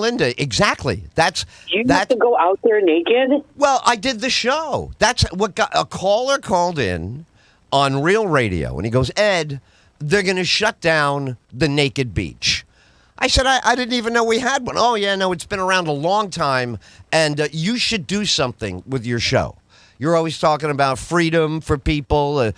Linda, exactly. You have to go out there naked? Well, I did the show. That's what a caller called in on Real Radio, and he goes, Ed, they're going to shut down the naked beach. I said, I didn't even know we had one. Oh, yeah, no, it's been around a long time, and you should do something with your show. You're always talking about freedom for people,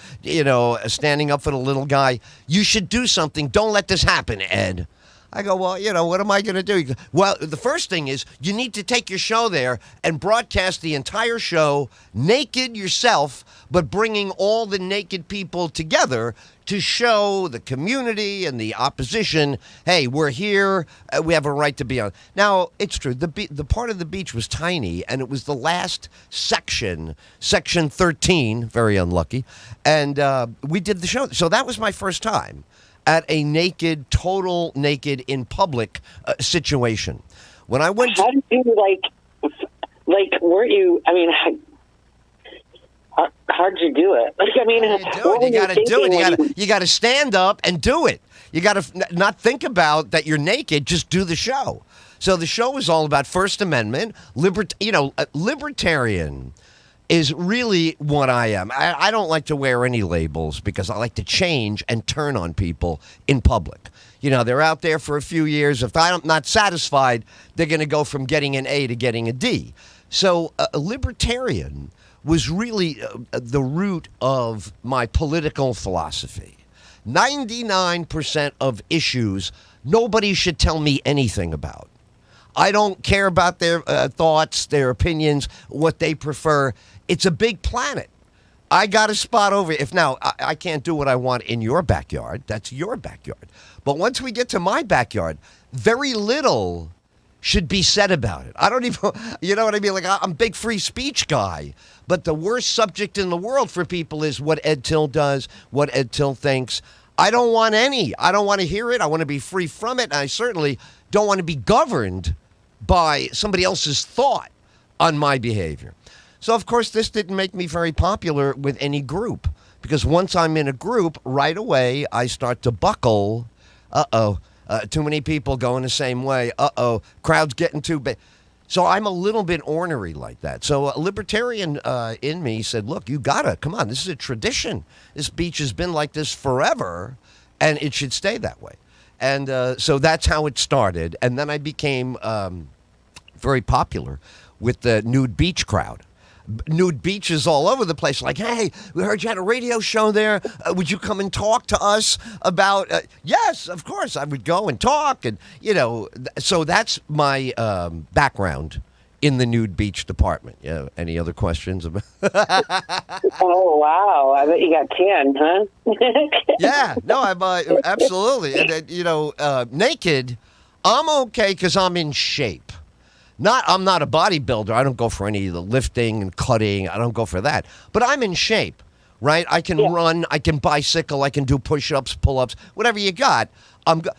standing up for the little guy. You should do something. Don't let this happen, Ed. I go, well, what am I going to do? He goes, well, the first thing is you need to take your show there and broadcast the entire show naked yourself, but bringing all the naked people together to show the community and the opposition, hey, we're here, we have a right to be on. Now, it's true, the part of the beach was tiny, and it was the last section 13, very unlucky, and we did the show. So that was my first time at a total naked in public situation. When I went How did you, weren't you, how'd you do it? You got to do it. You got to stand up and do it. You got to not think about that you're naked, just do the show. So the show is all about First Amendment, libertarian is really what I am. I don't like to wear any labels because I like to change and turn on people in public. They're out there for a few years. If I'm not satisfied, they're going to go from getting an A to getting a D. So a libertarian was really the root of my political philosophy. 99% of issues, nobody should tell me anything about. I don't care about their thoughts, their opinions, what they prefer. It's a big planet. I got a spot over. If now I can't do what I want in your backyard, that's your backyard. But once we get to my backyard, very little should be said about it. I don't even, you know what I mean? I'm a big free speech guy. But the worst subject in the world for people is what Ed Tyll does, what Ed Tyll thinks. I don't want any. I don't want to hear it. I want to be free from it. And I certainly don't want to be governed by somebody else's thought on my behavior. So, of course, this didn't make me very popular with any group. Because once I'm in a group, right away, I start to buckle. Too many people going the same way. Crowd's getting too big. So I'm a little bit ornery like that. So a libertarian in me said, look, you gotta, come on, this is a tradition. This beach has been like this forever, and it should stay that way. And so that's how it started. And then I became very popular with the nude beach crowd. Nude beaches all over the place. Like, hey, we heard you had a radio show there. Would you come and talk to us about? Yes, of course. I would go and talk. And, so that's my background in the nude beach department. Yeah. Any other questions? Oh, wow. I bet you got 10, huh? Yeah. No, I'm absolutely. And, naked, I'm okay because I'm in shape. I'm not a bodybuilder. I don't go for any of the lifting and cutting. I don't go for that. But I'm in shape, right? I can run. I can bicycle. I can do push-ups, pull-ups, whatever you got.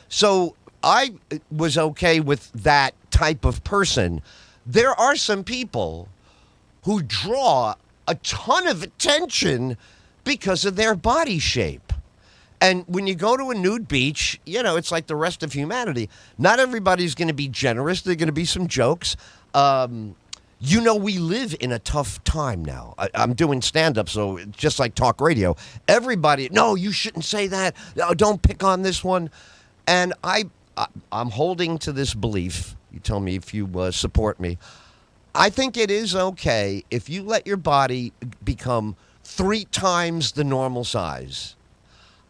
So I was okay with that type of person. There are some people who draw a ton of attention because of their body shape. And when you go to a nude beach, it's like the rest of humanity. Not everybody's going to be generous. There are going to be some jokes. We live in a tough time now. I'm doing stand-up, so it's just like talk radio. Everybody, no, you shouldn't say that. No, don't pick on this one. And I'm holding to this belief. You tell me if you support me. I think it is okay if you let your body become 3 times the normal size.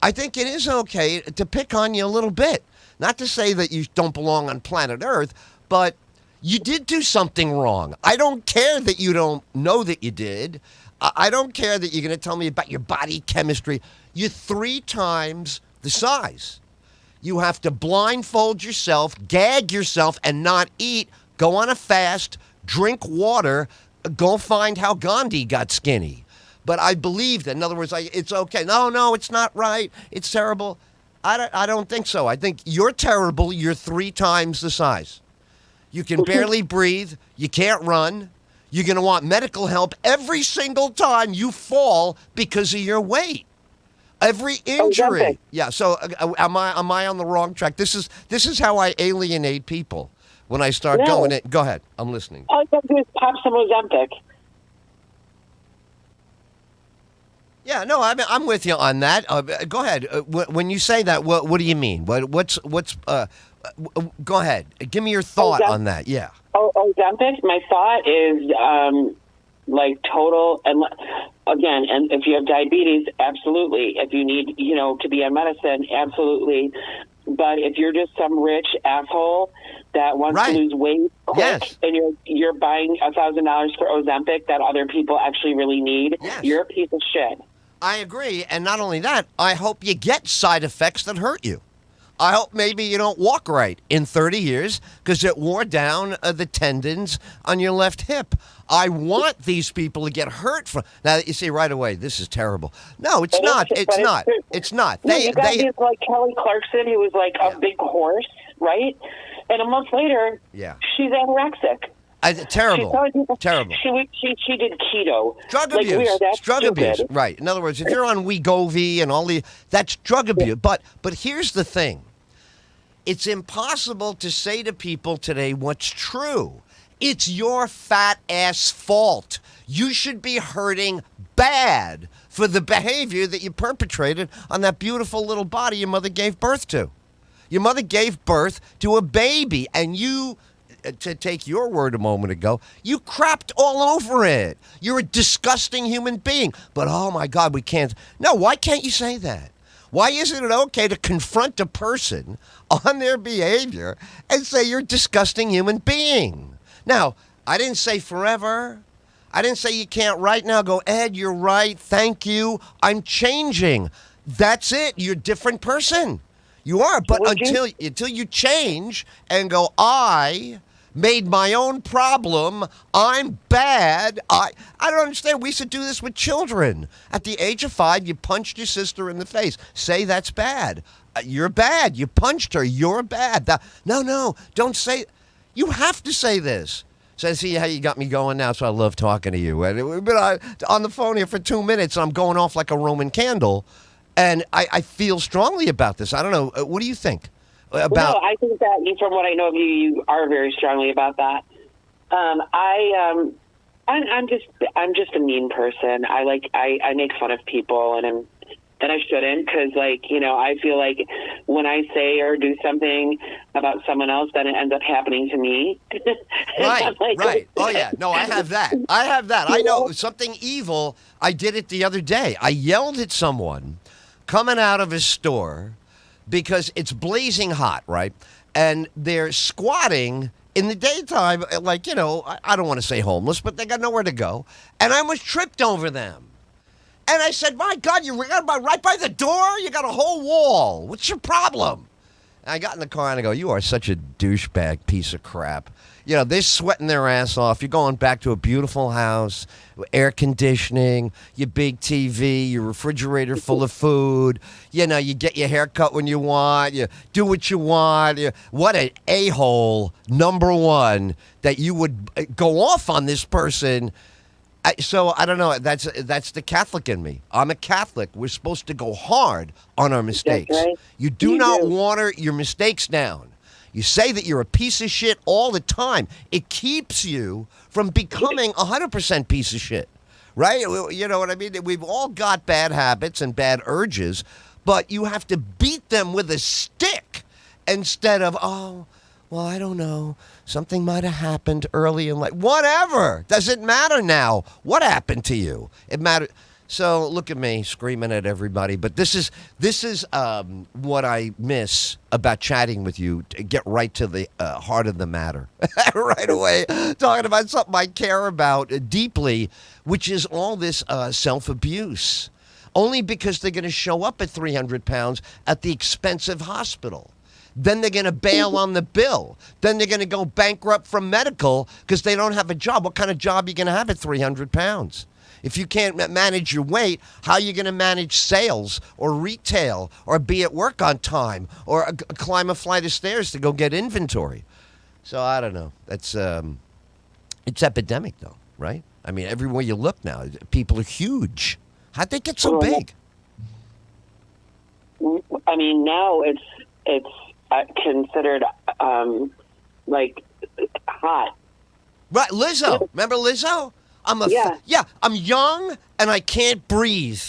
I think it is okay to pick on you a little bit. Not to say that you don't belong on planet Earth, but you did do something wrong. I don't care that you don't know that you did. I don't care that you're going to tell me about your body chemistry. You're 3 times the size. You have to blindfold yourself, gag yourself, and not eat. Go on a fast, drink water, go find how Gandhi got skinny. But I believe that. In other words, it's okay. No, it's not right. It's terrible. I don't think so. I think you're terrible. You're 3 times the size. You can barely breathe. You can't run. You're going to want medical help every single time you fall because of your weight. Every injury. Okay. Yeah. So am I on the wrong track? This is how I alienate people. when I start No. going in. Go ahead. I'm listening. All you have to do is pop some Ozempic. Yeah, no, I'm with you on that. Go ahead. When you say that, what do you mean? What's go ahead. Give me your thought on that. Yeah. Ozempic, my thought is like total, and again, and if you have diabetes, absolutely. If you need, to be on medicine, absolutely. But if you're just some rich asshole that wants to lose weight quick, and you're buying $1,000 for Ozempic that other people actually really need, you're a piece of shit. I agree, and not only that, I hope you get side effects that hurt you. I hope maybe you don't walk right in 30 years because it wore down the tendons on your left hip. I want these people to get hurt from. Now you see right away, this is terrible. No, it's not. It's not. It's not. No, you got these like Kelly Clarkson, who was like a big horse, right? And a month later, she's anorexic. Terrible. Terrible. She did keto. Drug abuse. Drug abuse. Right. In other words, if you're on Wegovy and all that's drug abuse. But here's the thing. It's impossible to say to people today what's true. It's your fat ass fault. You should be hurting bad for the behavior that you perpetrated on that beautiful little body your mother gave birth to. Your mother gave birth to a baby, and you, to take your word a moment ago, you crapped all over it. You're a disgusting human being. But, oh, my God, we can't. No, why can't you say that? Why isn't it okay to confront a person on their behavior and say you're a disgusting human being? Now, I didn't say forever. I didn't say you can't right now go, Ed, you're right. Thank you. I'm changing. That's it. You're a different person. You are. But until you change and go, I made my own problem. I'm bad. I don't understand. We used to do this with children. At the age of 5, you punched your sister in the face. Say that's bad. You're bad. You punched her. You're bad. No, don't say. You have to say this. So see how you got me going now, so I love talking to you. We've been on the phone here for 2 minutes, and I'm going off like a Roman candle, and I feel strongly about this. I don't know. What do you think? No, I think that from what I know of you, you are very strongly about that. I'm just a mean person. I make fun of people, and I shouldn't, because I feel like when I say or do something about someone else, then it ends up happening to me. Right. Oh yeah. No, I have that. I know something evil. I did it the other day. I yelled at someone coming out of his store because it's blazing hot, right? And they're squatting in the daytime, I don't want to say homeless, but they got nowhere to go. And I almost tripped over them. And I said, my God, you're right by the door? You got a whole wall. What's your problem? And I got in the car and I go, you are such a douchebag piece of crap. They're sweating their ass off. You're going back to a beautiful house, air conditioning, your big TV, your refrigerator full of food. You get your hair cut when you want. You do what you want. What an a-hole, number one, that you would go off on this person. So I don't know. That's the Catholic in me. I'm a Catholic. We're supposed to go hard on our mistakes. Right. You do not water your mistakes down. You say that you're a piece of shit all the time. It keeps you from becoming 100% piece of shit, right? You know what I mean? We've all got bad habits and bad urges, but you have to beat them with a stick instead of, well, I don't know. Something might have happened early in life. Whatever. Doesn't matter now. What happened to you? It matters. So look at me screaming at everybody. But this is what I miss about chatting with you. To get right to the heart of the matter right away. Talking about something I care about deeply, which is all this self-abuse. Only because they're going to show up at 300 pounds at the expensive hospital. Then they're going to bail on the bill. Then they're going to go bankrupt from medical because they don't have a job. What kind of job are you going to have at 300 pounds? If you can't manage your weight, how are you going to manage sales or retail or be at work on time or climb a flight of stairs to go get inventory? So I don't know. That's it's epidemic, though, right? I mean, everywhere you look now, people are huge. How'd they get so big? I mean, now it's considered like hot. Right, Lizzo. Remember Lizzo? I'm young and I can't breathe.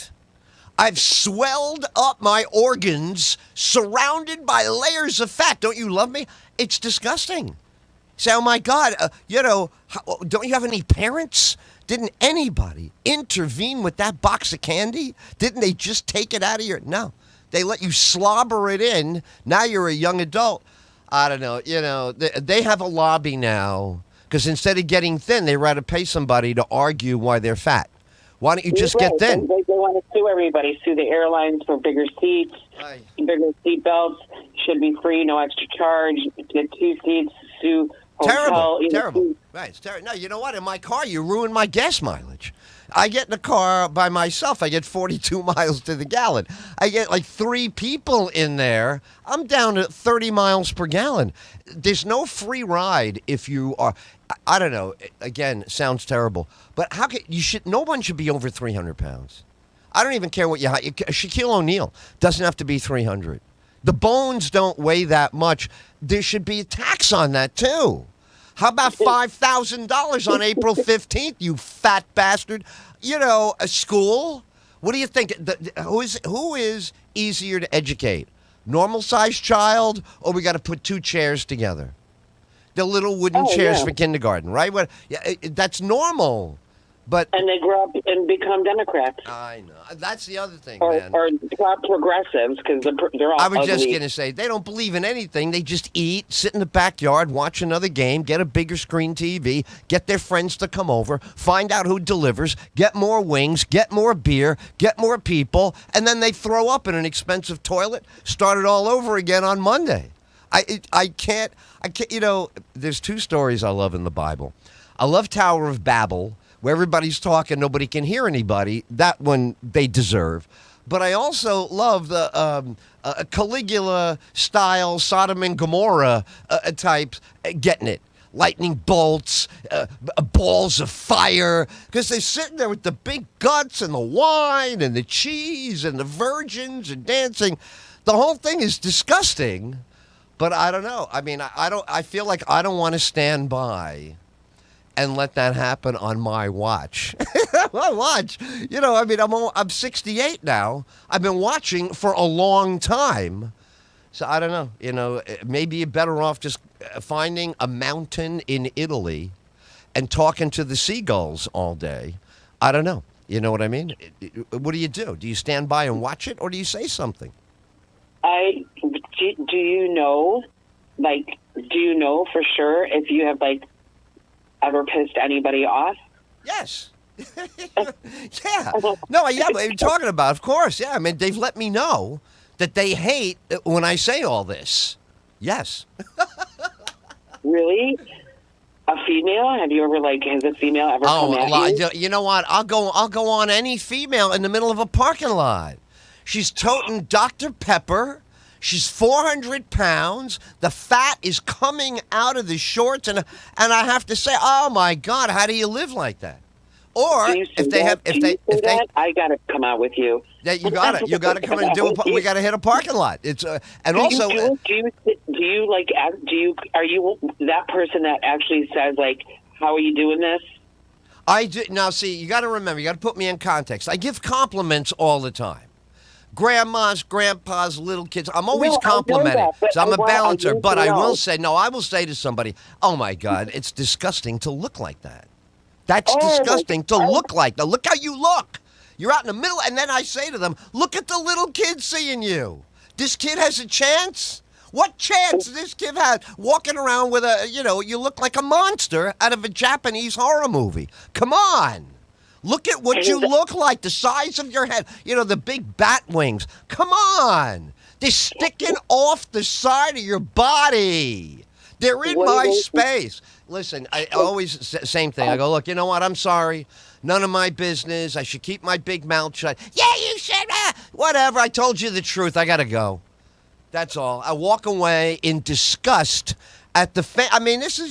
I've swelled up my organs, surrounded by layers of fat. Don't you love me? It's disgusting. Say, oh my God, don't you have any parents? Didn't anybody intervene with that box of candy? Didn't they just take it out of your? No, they let you slobber it in. Now you're a young adult. I don't know. They have a lobby now because instead of getting thin, they rather pay somebody to argue why they're fat. Why don't you just get thin? They want to sue everybody, sue the airlines for bigger seats, bigger seat belts, should be free, no extra charge, get 2 seats, sue hotel. Terrible. Right, it's terrible. No, you know what? In my car, you ruin my gas mileage. I get in a car by myself. I get 42 miles to the gallon. I get like 3 people in there. I'm down to 30 miles per gallon. There's no free ride if you are. I don't know. Again, sounds terrible. But how can no one should be over 300 pounds. I don't even care what Shaquille O'Neal doesn't have to be 300. The bones don't weigh that much. There should be a tax on that too. How about $5,000 on April 15th, you fat bastard? A school? What do you think? Who is easier to educate? Normal-sized child, or we got to put 2 chairs together? The little wooden chairs for kindergarten, right? That's normal. And they grow up and become Democrats. I know. That's the other thing, man. Or progressives, because they're all I was ugly. just going to say, they don't believe in anything. They just eat, sit in the backyard, watch another game, get a bigger screen TV, get their friends to come over, find out who delivers, get more wings, get more beer, get more people, and then they throw up in an expensive toilet, start it all over again on Monday. I can't, there's 2 stories I love in the Bible. I love Tower of Babel, where everybody's talking, nobody can hear anybody. That one they deserve. But I also love the Caligula-style Sodom and Gomorrah types getting it. Lightning bolts, balls of fire, because they're sitting there with the big guts and the wine and the cheese and the virgins and dancing. The whole thing is disgusting, but I don't know. I mean, I feel like I don't want to stand by and let that happen on my watch. My watch. I'm 68 now. I've been watching for a long time. So I don't know. Maybe you're better off just finding a mountain in Italy and talking to the seagulls all day. I don't know. You know what I mean? What do you do? Do you stand by and watch it, or do you say something? Do you know for sure if you have, ever pissed anybody off? Yes. Yeah. No, yeah, but you're talking about, of course. Yeah, I mean, they've let me know that they hate when I say all this. Yes. Really? A female? Have you ever, has a female ever come at you? You know what? I'll go on any female in the middle of a parking lot. She's toting Dr. Pepper. She's 400 pounds. The fat is coming out of the shorts, and I have to say, oh my God, how do you live like that? Or if they, I gotta come out with you. Yeah, you gotta come and we gotta hit a parking lot. It's and are also. Are you that person that actually says how are you doing this? I do. Now, see, you got to remember, you got to put me in context. I give compliments all the time. Grandmas, grandpas, little kids. I'm always complimenting. So I'm a balancer. But I will say to somebody, oh, my God, it's disgusting to look like that. That's disgusting to look like that. Look how you look. You're out in the middle. And then I say to them, look at the little kid seeing you. This kid has a chance? What chance does this kid have walking around with you look like a monster out of a Japanese horror movie? Come on. Look at what you look like, the size of your head, the big bat wings. Come on. They're sticking off the side of your body. They're in my space. Listen, I always, same thing. I go, look, you know what? I'm sorry. None of my business. I should keep my big mouth shut. Yeah, you should. Whatever. I told you the truth. I got to go. That's all. I walk away in disgust at the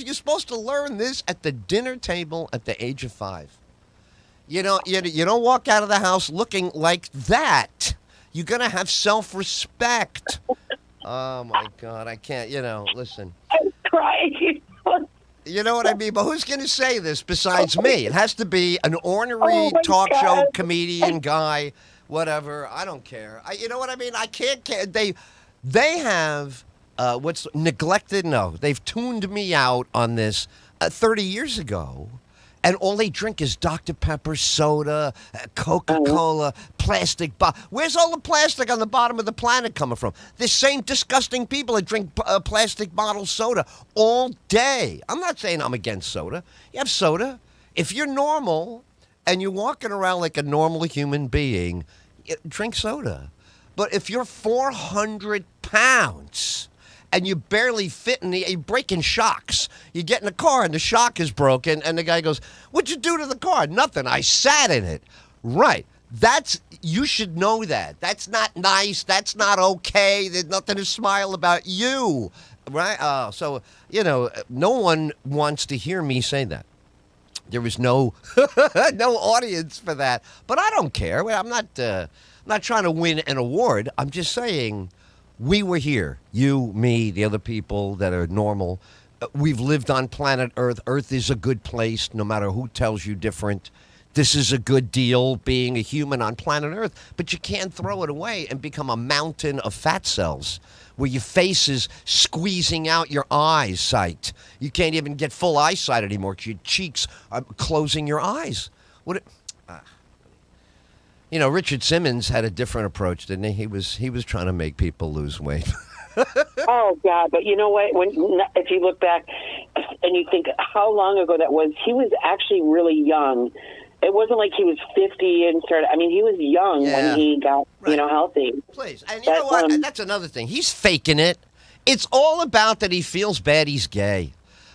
you're supposed to learn this at the dinner table at the age of 5. You don't walk out of the house looking like that. You're going to have self-respect. Oh, my God. I can't, listen. I'm crying. You know what I mean? But who's going to say this besides me? It has to be an ornery Oh my talk show God. comedian guy, whatever. I don't care. You know what I mean? I can't care. They have what's neglected. No, they've tuned me out on this 30 years ago. And all they drink is Dr. Pepper, soda, Coca-Cola, plastic. Where's all the plastic on the bottom of the planet coming from? The same disgusting people that drink plastic bottle soda all day. I'm not saying I'm against soda. You have soda. If you're normal and you're walking around like a normal human being, drink soda. But if you're 400 pounds and you barely fit you're breaking shocks. You get in a car and the shock is broken, and the guy goes, "What'd you do to the car?" "Nothing. I sat in it." Right. You should know that. That's not nice. That's not okay. There's nothing to smile about you. Right? So, no one wants to hear me say that. There was no no audience for that. But I don't care. I'm not trying to win an award. I'm just saying, we were here, you, me, the other people that are normal. We've lived on planet Earth. Earth is a good place, no matter who tells you different. This is a good deal, being a human on planet Earth. But you can't throw it away and become a mountain of fat cells where your face is squeezing out your eyesight. You can't even get full eyesight anymore because your cheeks are closing your eyes. Richard Simmons had a different approach, didn't he? He was trying to make people lose weight. Oh God! But you know what? If you look back and you think how long ago that was, he was actually really young. It wasn't like he was 50 and started. I mean, he was young when he got healthy. Please, and you know what? That's another thing. He's faking it. It's all about that he feels bad. He's gay.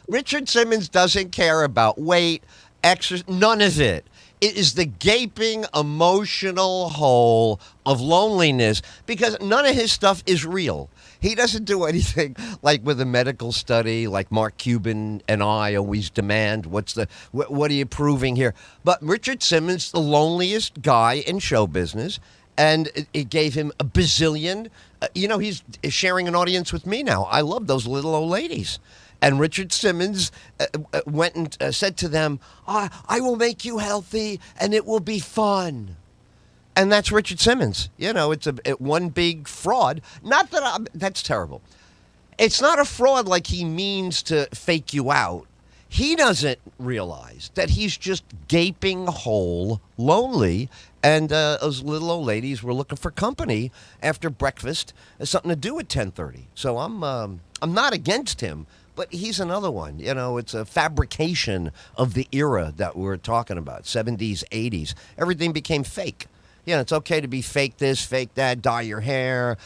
Richard Simmons doesn't care about weight, exercise, none of it. It is the gaping emotional hole of loneliness because none of his stuff is real. He doesn't do anything like with a medical study like Mark Cuban and I always demand. What are you proving here? But Richard Simmons, the loneliest guy in show business, and it gave him a bazillion. He's sharing an audience with me now. I love those little old ladies. And Richard Simmons went and said to them, I will make you healthy and it will be fun. And that's Richard Simmons. It's one big fraud. Not that that's terrible. It's not a fraud like he means to fake you out. He doesn't realize that he's just gaping hole, lonely, and those little old ladies were looking for company after breakfast, something to do at 10:30. So I'm not against him. But he's another one. It's a fabrication of the era that we're talking about, 70s, 80s. Everything became fake. It's okay to be fake this, fake that, dye your hair.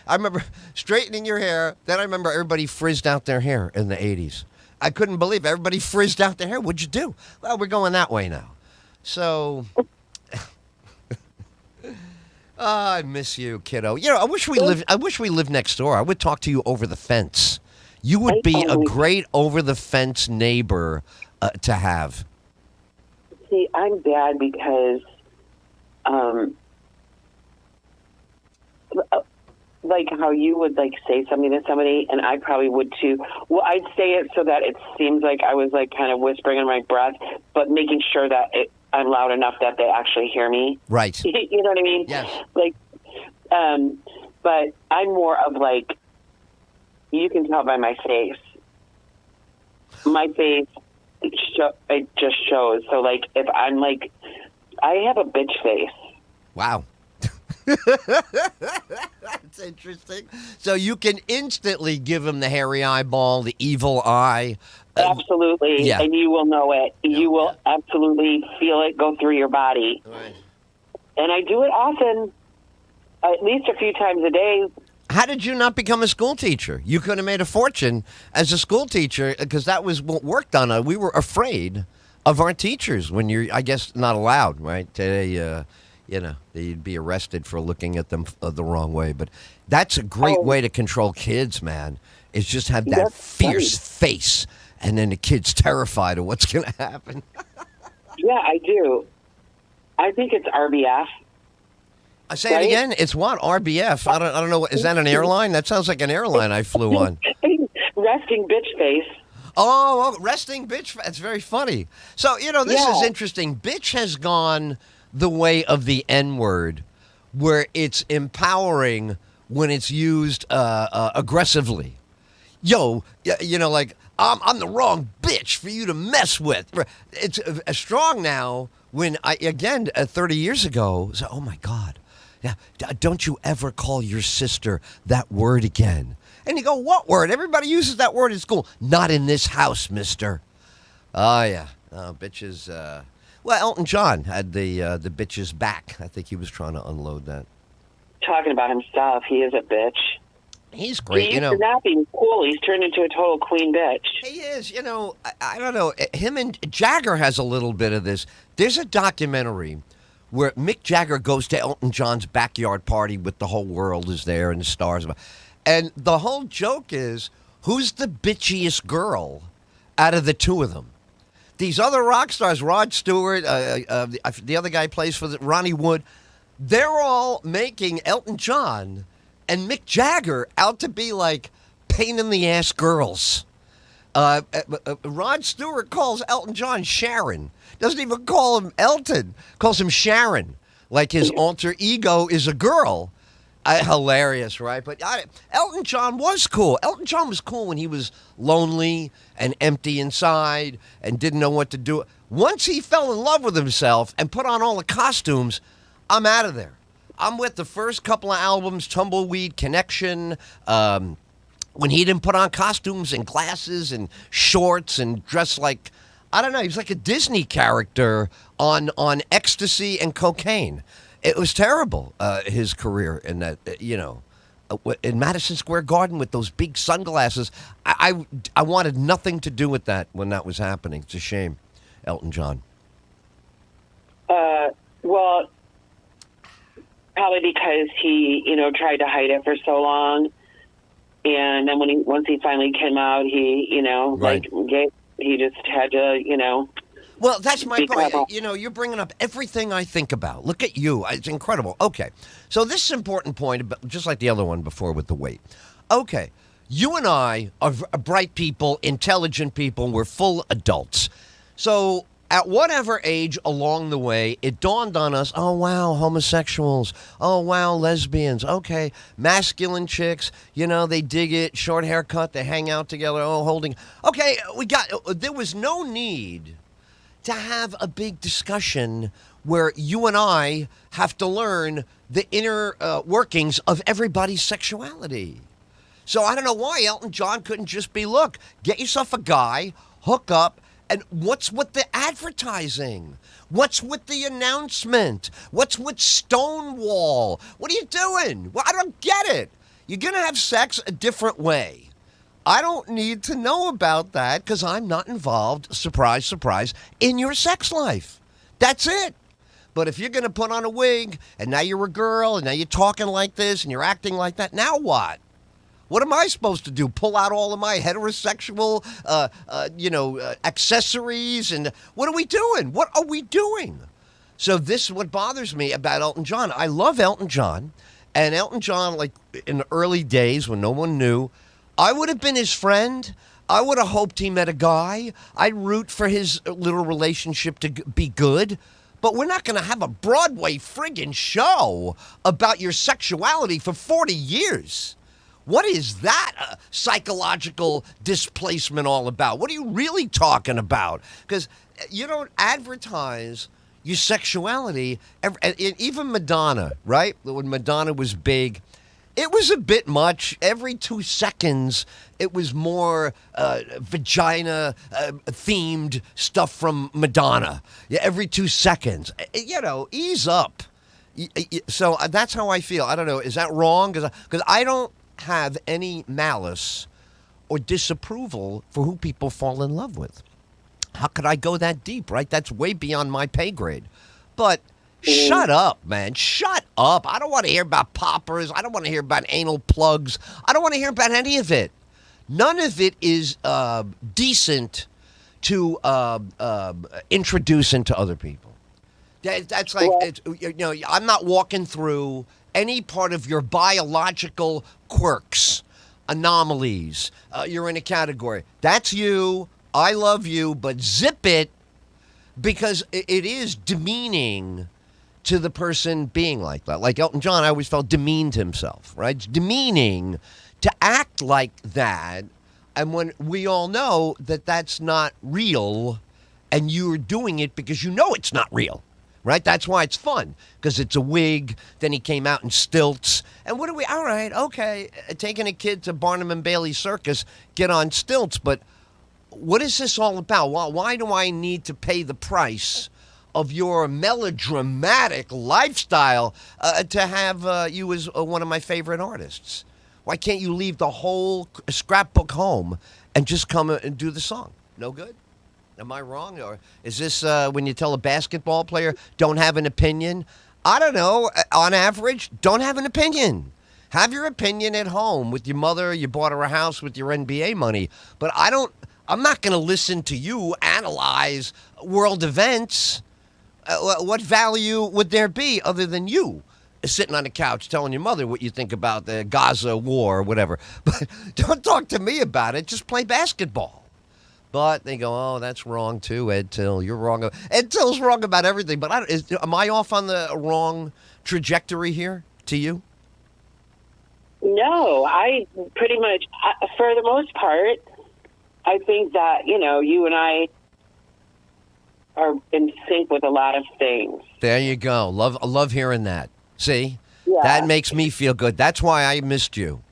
I remember straightening your hair. Then I remember everybody frizzed out their hair in the 80s. I couldn't believe everybody frizzed out their hair. What'd you do? Well, we're going that way now. So, I miss you, kiddo. I wish we lived next door. I would talk to you over the fence. You would be a great over-the-fence neighbor to have. See, I'm bad because, like how you would say something to somebody, and I probably would too. Well, I'd say it so that it seems like I was kind of whispering in my breath, but making sure that I'm loud enough that they actually hear me. Right. You know what I mean? Yes. But I'm more of you can tell by my face. My face, it just shows. So, if I'm I have a bitch face. Wow. That's interesting. So you can instantly give him the hairy eyeball, the evil eye. Absolutely. Yeah. And you will know it. You will absolutely feel it go through your body. Right. And I do it often, at least a few times a day. How did you not become a school teacher? You could have made a fortune as a school teacher because that was what worked on us. We were afraid of our teachers when you're, I guess, not allowed, right? Today, you'd be arrested for looking at them the wrong way. But that's a great way to control kids, man, is just have that fierce face. And then the kid's terrified of what's going to happen. Yeah, I do. I think it's RBF. I say it again. It's what? RBF. I don't know. Is that an airline? That sounds like an airline I flew on. Resting bitch face. Oh, resting bitch. That's very funny. So, this is Yeah. interesting. Bitch has gone the way of the N word, where it's empowering when it's used aggressively. Yo, like, I'm the wrong bitch for you to mess with. It's strong now when again, 30 years ago, so, oh my God. Yeah, don't you ever call your sister that word again. And you go, what word? Everybody uses that word in school. Not in this house, mister. Oh, yeah. Bitches. Well, Elton John had the bitches back. I think he was trying to unload that. Talking about himself, he is a bitch. He's great, He used to not be cool. He's turned into a total queen bitch. He is, I don't know. Him and Jagger has a little bit of this. There's a documentary where Mick Jagger goes to Elton John's backyard party with the whole world is there and the stars. And the whole joke is, who's the bitchiest girl out of the two of them? These other rock stars, Rod Stewart, the other guy plays for Ronnie Wood, they're all making Elton John and Mick Jagger out to be like pain in the ass girls. Rod Stewart calls Elton John Sharon. Doesn't even call him Elton. Calls him Sharon. Like his alter ego is a girl. Hilarious, right? But Elton John was cool. Elton John was cool when he was lonely and empty inside and didn't know what to do. Once he fell in love with himself and put on all the costumes, I'm out of there. I'm with the first couple of albums, Tumbleweed, Connection, when he didn't put on costumes and glasses and shorts and dress like, I don't know, he was like a Disney character on ecstasy and cocaine. It was terrible, his career in that, in Madison Square Garden with those big sunglasses. I wanted nothing to do with that when that was happening. It's a shame, Elton John. Well, probably because he, tried to hide it for so long. And then once he finally came out, he, Right. he just had to, Well, that's my point. careful. You're bringing up everything I think about. Look at you. It's incredible. Okay. So this is an important point, just like the other one before with the weight. Okay. You and I are bright people, intelligent people. We're full adults. So at whatever age along the way, it dawned on us, oh, wow, homosexuals. Oh, wow, lesbians. Okay, masculine chicks, they dig it. Short haircut, they hang out together. Oh, holding. Okay, there was no need to have a big discussion where you and I have to learn the inner workings of everybody's sexuality. So I don't know why Elton John couldn't just be, look, get yourself a guy, hook up, and what's with the advertising? What's with the announcement? What's with Stonewall? What are you doing? Well, I don't get it. You're going to have sex a different way. I don't need to know about that because I'm not involved, surprise, surprise, in your sex life. That's it. But if you're going to put on a wig and now you're a girl and now you're talking like this and you're acting like that, now what? What am I supposed to do? Pull out all of my heterosexual, accessories? And what are we doing? What are we doing? So this is what bothers me about Elton John. I love Elton John. And Elton John, like in the early days when no one knew, I would have been his friend. I would have hoped he met a guy. I'd root for his little relationship to be good. But we're not going to have a Broadway friggin' show about your sexuality for 40 years. What is that psychological displacement all about? What are you really talking about? Because you don't advertise your sexuality. Even Madonna, right? When Madonna was big, it was a bit much. Every 2 seconds, it was more vagina-themed stuff from Madonna. Yeah, every 2 seconds. Ease up. So that's how I feel. I don't know. Is that wrong? Because I don't have any malice or disapproval for who people fall in love with. How could I go that deep, right? That's way beyond my pay grade. But shut up, man. Shut up. I don't want to hear about poppers. I don't want to hear about anal plugs. I don't want to hear about any of it. None of it is decent to introduce into other people. That's like, I'm not walking through any part of your biological quirks anomalies. You're in a category. That's you. I love you, but zip it, because it is demeaning to the person being like that. Like Elton John, I always felt demeaned himself, right? It's demeaning to act like that. And when we all know that that's not real, and you're doing it because you know it's not real, right? That's why it's fun, because it's a wig. Then he came out in stilts. And what do we, all right, okay, taking a kid to Barnum and Bailey Circus, get on stilts. But what is this all about? Why do I need to pay the price of your melodramatic lifestyle to have you as one of my favorite artists? Why can't you leave the whole scrapbook home and just come and do the song? No good? Am I wrong? Or is this when you tell a basketball player, don't have an opinion? I don't know. On average, don't have an opinion. Have your opinion at home with your mother. You bought her a house with your NBA money. But I'm not going to listen to you analyze world events. What value would there be other than you sitting on the couch telling your mother what you think about the Gaza war or whatever? But don't talk to me about it. Just play basketball. But they go, oh, that's wrong too, Ed Tyll. You're wrong. Ed Till's wrong about everything. But am I off on the wrong trajectory here to you? No, I pretty much, for the most part, I think that, you and I are in sync with a lot of things. There you go. Love hearing that. See? Yeah. That makes me feel good. That's why I missed you.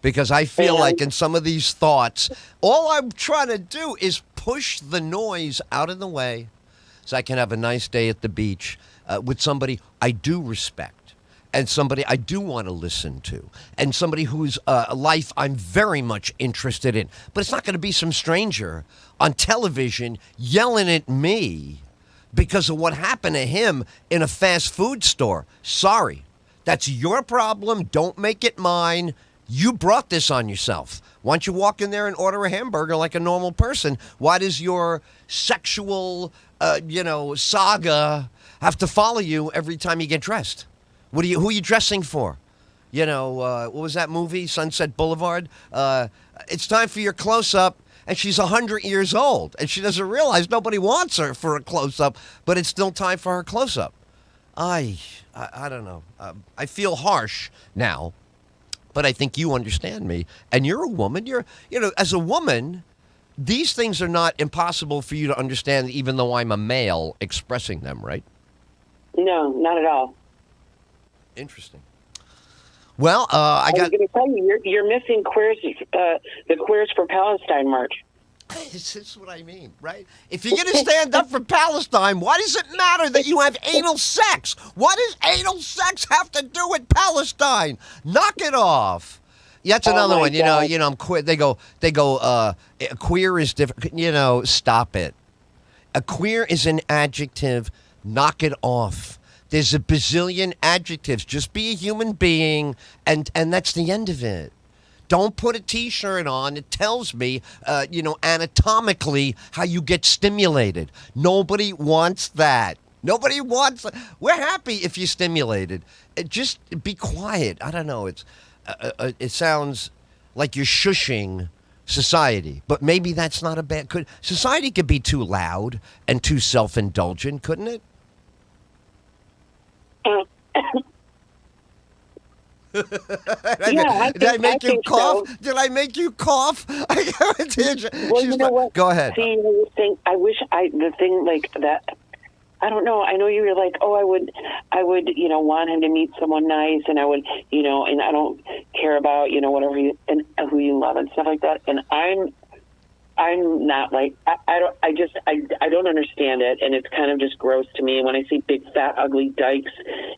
Because I feel like in some of these thoughts, all I'm trying to do is push the noise out of the way so I can have a nice day at the beach with somebody I do respect and somebody I do want to listen to and somebody whose life I'm very much interested in. But it's not going to be some stranger on television yelling at me because of what happened to him in a fast food store. Sorry. That's your problem. Don't make it mine. You brought this on yourself. Why don't you walk in there and order a hamburger like a normal person? Why does your sexual, saga have to follow you every time you get dressed? Who are you dressing for? What was that movie, Sunset Boulevard? It's time for your close-up, and she's 100 years old, and she doesn't realize nobody wants her for a close-up, but it's still time for her close-up. I don't know. I feel harsh now. But I think you understand me. And you're a woman. As a woman, these things are not impossible for you to understand, even though I'm a male expressing them, right? No, not at all. Interesting. Well, I was going to tell you, you're missing the Queers for Palestine march. This is what I mean, right? If you're going to stand up for Palestine, why does it matter that you have anal sex? What does anal sex have to do with Palestine? Knock it off. Yeah, that's another one. God. I'm queer. They go. Queer is different. Stop it. A queer is an adjective. Knock it off. There's a bazillion adjectives. Just be a human being, and that's the end of it. Don't put a T-shirt on. It tells me, anatomically how you get stimulated. Nobody wants that. Nobody wants that. We're happy if you're stimulated. Just be quiet. I don't know. It sounds like you're shushing society, but maybe that's not a bad. Society could be too loud and too self-indulgent, couldn't it? Did I make you cough? So. Did I make you cough? I guarantee you. Well, you know what? Go ahead. See, I wish the thing like that. I don't know. I know you were like, oh, I would, want him to meet someone nice, and I would, and I don't care about, whatever and who you love and stuff like that. And I'm not like I don't understand it, and it's kind of just gross to me. And when I see big fat ugly dykes,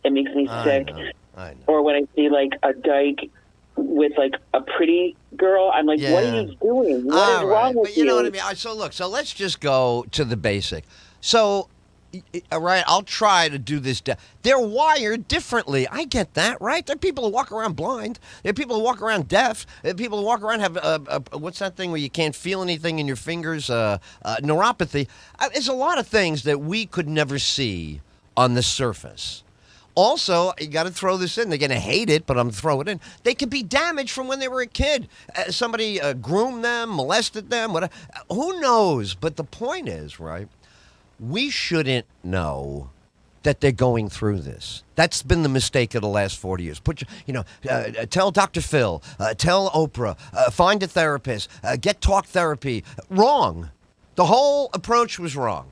it makes me sick. I know. Or when I see like a dyke with like a pretty girl, I'm like, what are you doing? What is wrong with you? You know what I mean? So look, let's just go to the basic. So, all right, I'll try to do this. They're wired differently. I get that, right? There are people who walk around blind. There are people who walk around deaf. There are people who walk around have what's that thing where you can't feel anything in your fingers? Neuropathy. There's a lot of things that we could never see on the surface. Also, you got to throw this in. They're going to hate it, but I'm throwing it in. They could be damaged from when they were a kid. Somebody groomed them, molested them. Whatever. Who knows? But the point is, right? We shouldn't know that they're going through this. That's been the mistake of the last 40 years. Tell Dr. Phil, tell Oprah, find a therapist, get talk therapy. Wrong. The whole approach was wrong.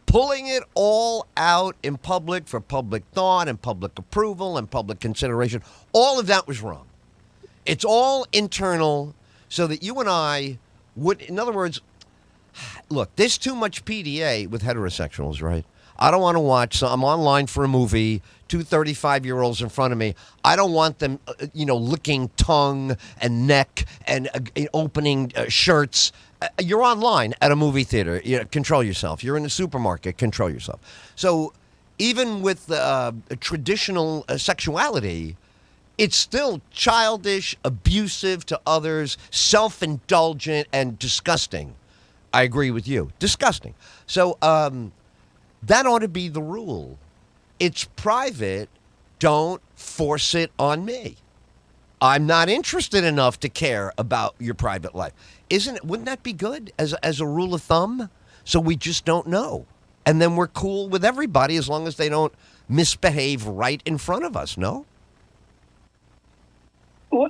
Pulling it all out in public for public thought and public approval and public consideration, all of that was wrong. It's all internal so that you and I would, in other words, look, there's too much PDA with heterosexuals, right? I don't want to watch. So I'm online for a movie. Two 35-year-olds in front of me. I don't want them, licking tongue and neck and opening shirts. You're online at a movie theater. Control yourself. You're in the supermarket. Control yourself. So even with traditional sexuality, it's still childish, abusive to others, self-indulgent, and disgusting. I agree with you. Disgusting. So that ought to be the rule. It's private. Don't force it on me. I'm not interested enough to care about your private life. Wouldn't that be good as a rule of thumb? So we just don't know. And then we're cool with everybody as long as they don't misbehave right in front of us, no? Well,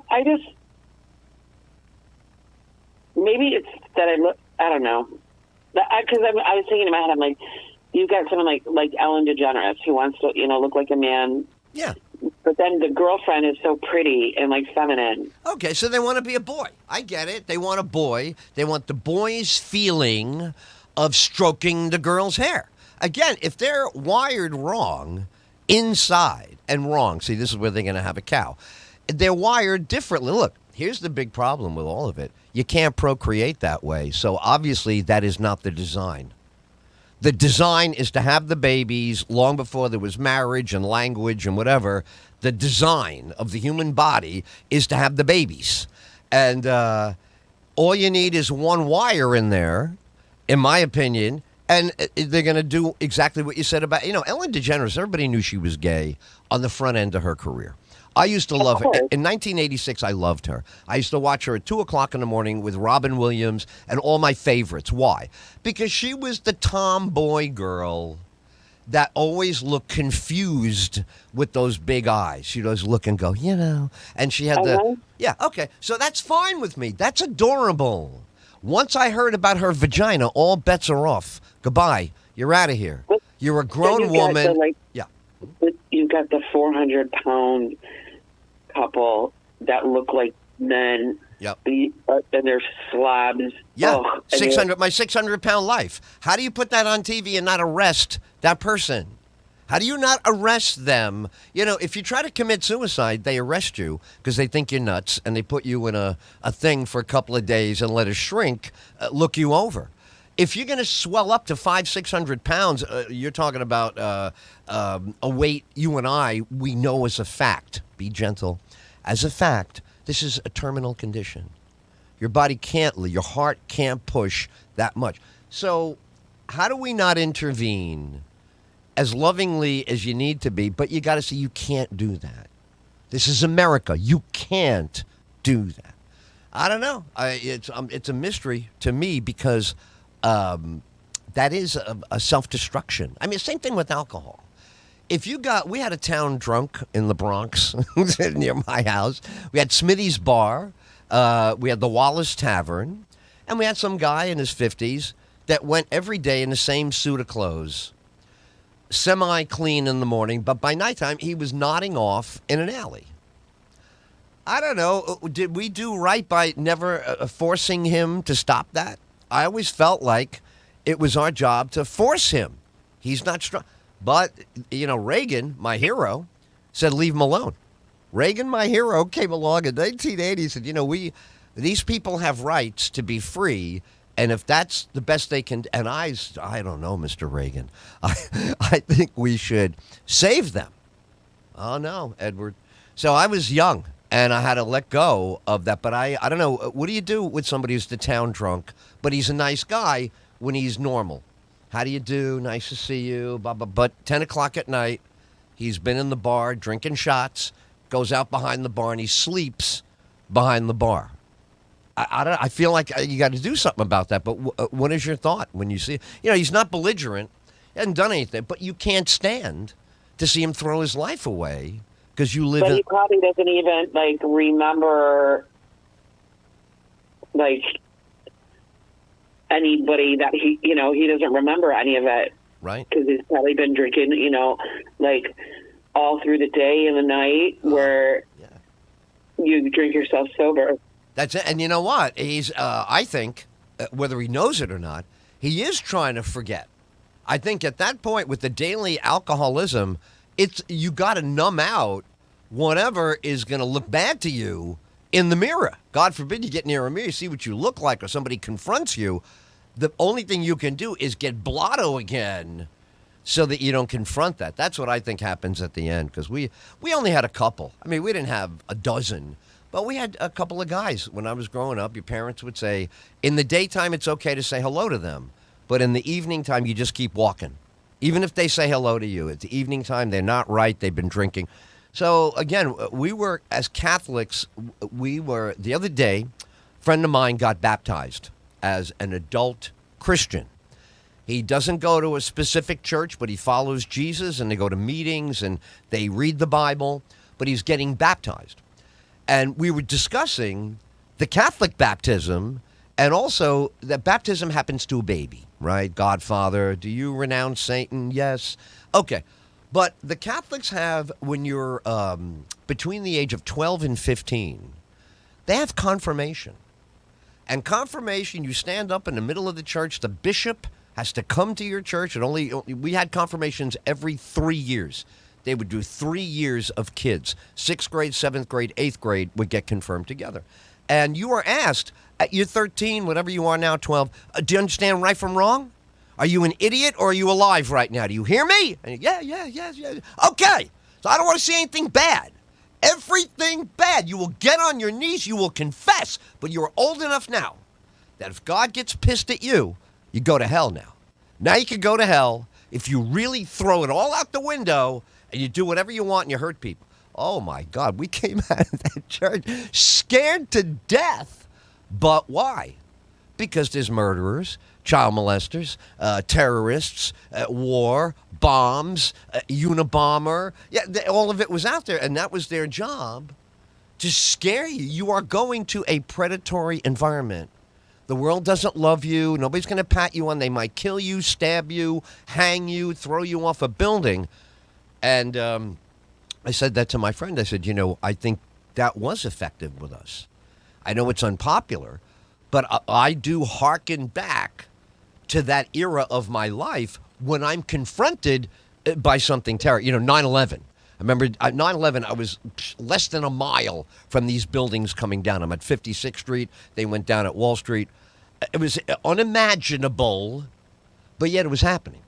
maybe it's that I don't know. Because I was thinking in my head, I'm like, you've got someone like Ellen DeGeneres who wants to, look like a man. Yeah. But then the girlfriend is so pretty and feminine. Okay, so they want to be a boy. I get it. They want a boy. They want the boy's feeling of stroking the girl's hair. Again, if they're wired wrong inside and wrong, see, this is where they're going to have a cow. They're wired differently. Look, here's the big problem with all of it. You can't procreate that way. So obviously that is not the design. The design is to have the babies long before there was marriage and language and whatever. The design of the human body is to have the babies. And all you need is one wire in there, in my opinion, and they're going to do exactly what you said about, Ellen DeGeneres, everybody knew she was gay on the front end of her career. I used to love her. In 1986, I loved her. I used to watch her at 2 o'clock in the morning with Robin Williams and all my favorites. Why? Because she was the tomboy girl that always looked confused with those big eyes. She'd always look and go, and she had yeah, okay. So that's fine with me. That's adorable. Once I heard about her vagina, all bets are off. Goodbye. You're out of here. You're a grown woman. Yeah. You've got the 400-pound couple that look like men. Yep. And they're slobs. Yeah. 600. My 600-pound life. How do you put that on TV and not arrest that person? How do you not arrest them? If you try to commit suicide, they arrest you because they think you're nuts and they put you in a thing for a couple of days and let a shrink look you over. If you're going to swell up to 500-600 pounds, you're talking about a weight you and we know as a fact. Be gentle. As a fact, this is a terminal condition. Your body your heart can't push that much. So how do we not intervene as lovingly as you need to be? But you got to say you can't do that. This is America. You can't do that. I don't know. It's a mystery to me because that is a self-destruction. I mean, same thing with alcohol. We had a town drunk in the Bronx near my house. We had Smitty's Bar. We had the Wallace Tavern. And we had some guy in his 50s that went every day in the same suit of clothes, semi-clean in the morning, but by nighttime he was nodding off in an alley. I don't know. Did we do right by never forcing him to stop that? I always felt like it was our job to force him. He's not strong. But, Reagan, my hero, said leave him alone. Reagan, my hero, came along in 1980 and said, these people have rights to be free, and if that's the best they can, and I don't know, Mr. Reagan, I think we should save them. Oh, no, Edward. So I was young, and I had to let go of that. But I don't know, what do you do with somebody who's the town drunk, but he's a nice guy when he's normal? How do you do? Nice to see you. Blah, blah. But 10 o'clock at night, He's been in the bar drinking shots, goes out behind the bar, and he sleeps behind the bar. I feel like you got to do something about that. But what is your thought when you see, he's not belligerent, he hasn't done anything, but you can't stand to see him throw his life away because you live But in. he probably doesn't even, remember, anybody that he doesn't remember any of it. Right. Because he's probably been drinking, all through the day and the night where you drink yourself sober. That's it. And you know what? He's, I think, whether he knows it or not, he is trying to forget. I think at that point with the daily alcoholism, you got to numb out whatever is going to look bad to you in the mirror. God forbid you get near a mirror, you see what you look like, or somebody confronts you. The only thing you can do is get blotto again so that you don't confront that. That's what I think happens at the end, because we only had a couple. I mean, we didn't have a dozen, but we had a couple of guys. When I was growing up, your parents would say, in the daytime, it's okay to say hello to them, but in the evening time, you just keep walking. Even if they say hello to you, it's evening time, they're not right, they've been drinking. So, again, we were, as Catholics, the other day, a friend of mine got baptized as an adult Christian. He doesn't go to a specific church, but he follows Jesus, and they go to meetings, and they read the Bible, but he's getting baptized. And we were discussing the Catholic baptism, and also that baptism happens to a baby, right? Godfather, do you renounce Satan? Yes. Okay. But the Catholics have, when you're between the age of 12 and 15, they have confirmation. And confirmation, you stand up in the middle of the church, the bishop has to come to your church. We had confirmations every 3 years. They would do 3 years of kids. 6th grade, 7th grade, 8th grade would get confirmed together. And you are asked, at you're 13, whatever you are now, 12, do you understand right from wrong? Are you an idiot or are you alive right now? Do you hear me? And yeah. Okay, so I don't want to see anything bad. Everything bad. You will get on your knees, you will confess, but you're old enough now that if God gets pissed at you, you go to hell now. Now you can go to hell if you really throw it all out the window and you do whatever you want and you hurt people. Oh, my God, we came out of that church scared to death. But why? Because there's murderers, child molesters, terrorists, war, bombs, Unabomber. Yeah, all of it was out there, and that was their job, to scare you. You are going to a predatory environment. The world doesn't love you. Nobody's going to pat you on. They might kill you, stab you, hang you, throw you off a building. And I said that to my friend. I said, I think that was effective with us. I know it's unpopular, but I do hearken back to that era of my life when I'm confronted by something terrible. 9/11. I remember 9/11, I was less than a mile from these buildings coming down. I'm at 56th Street. They went down at Wall Street. It was unimaginable, but yet it was happening.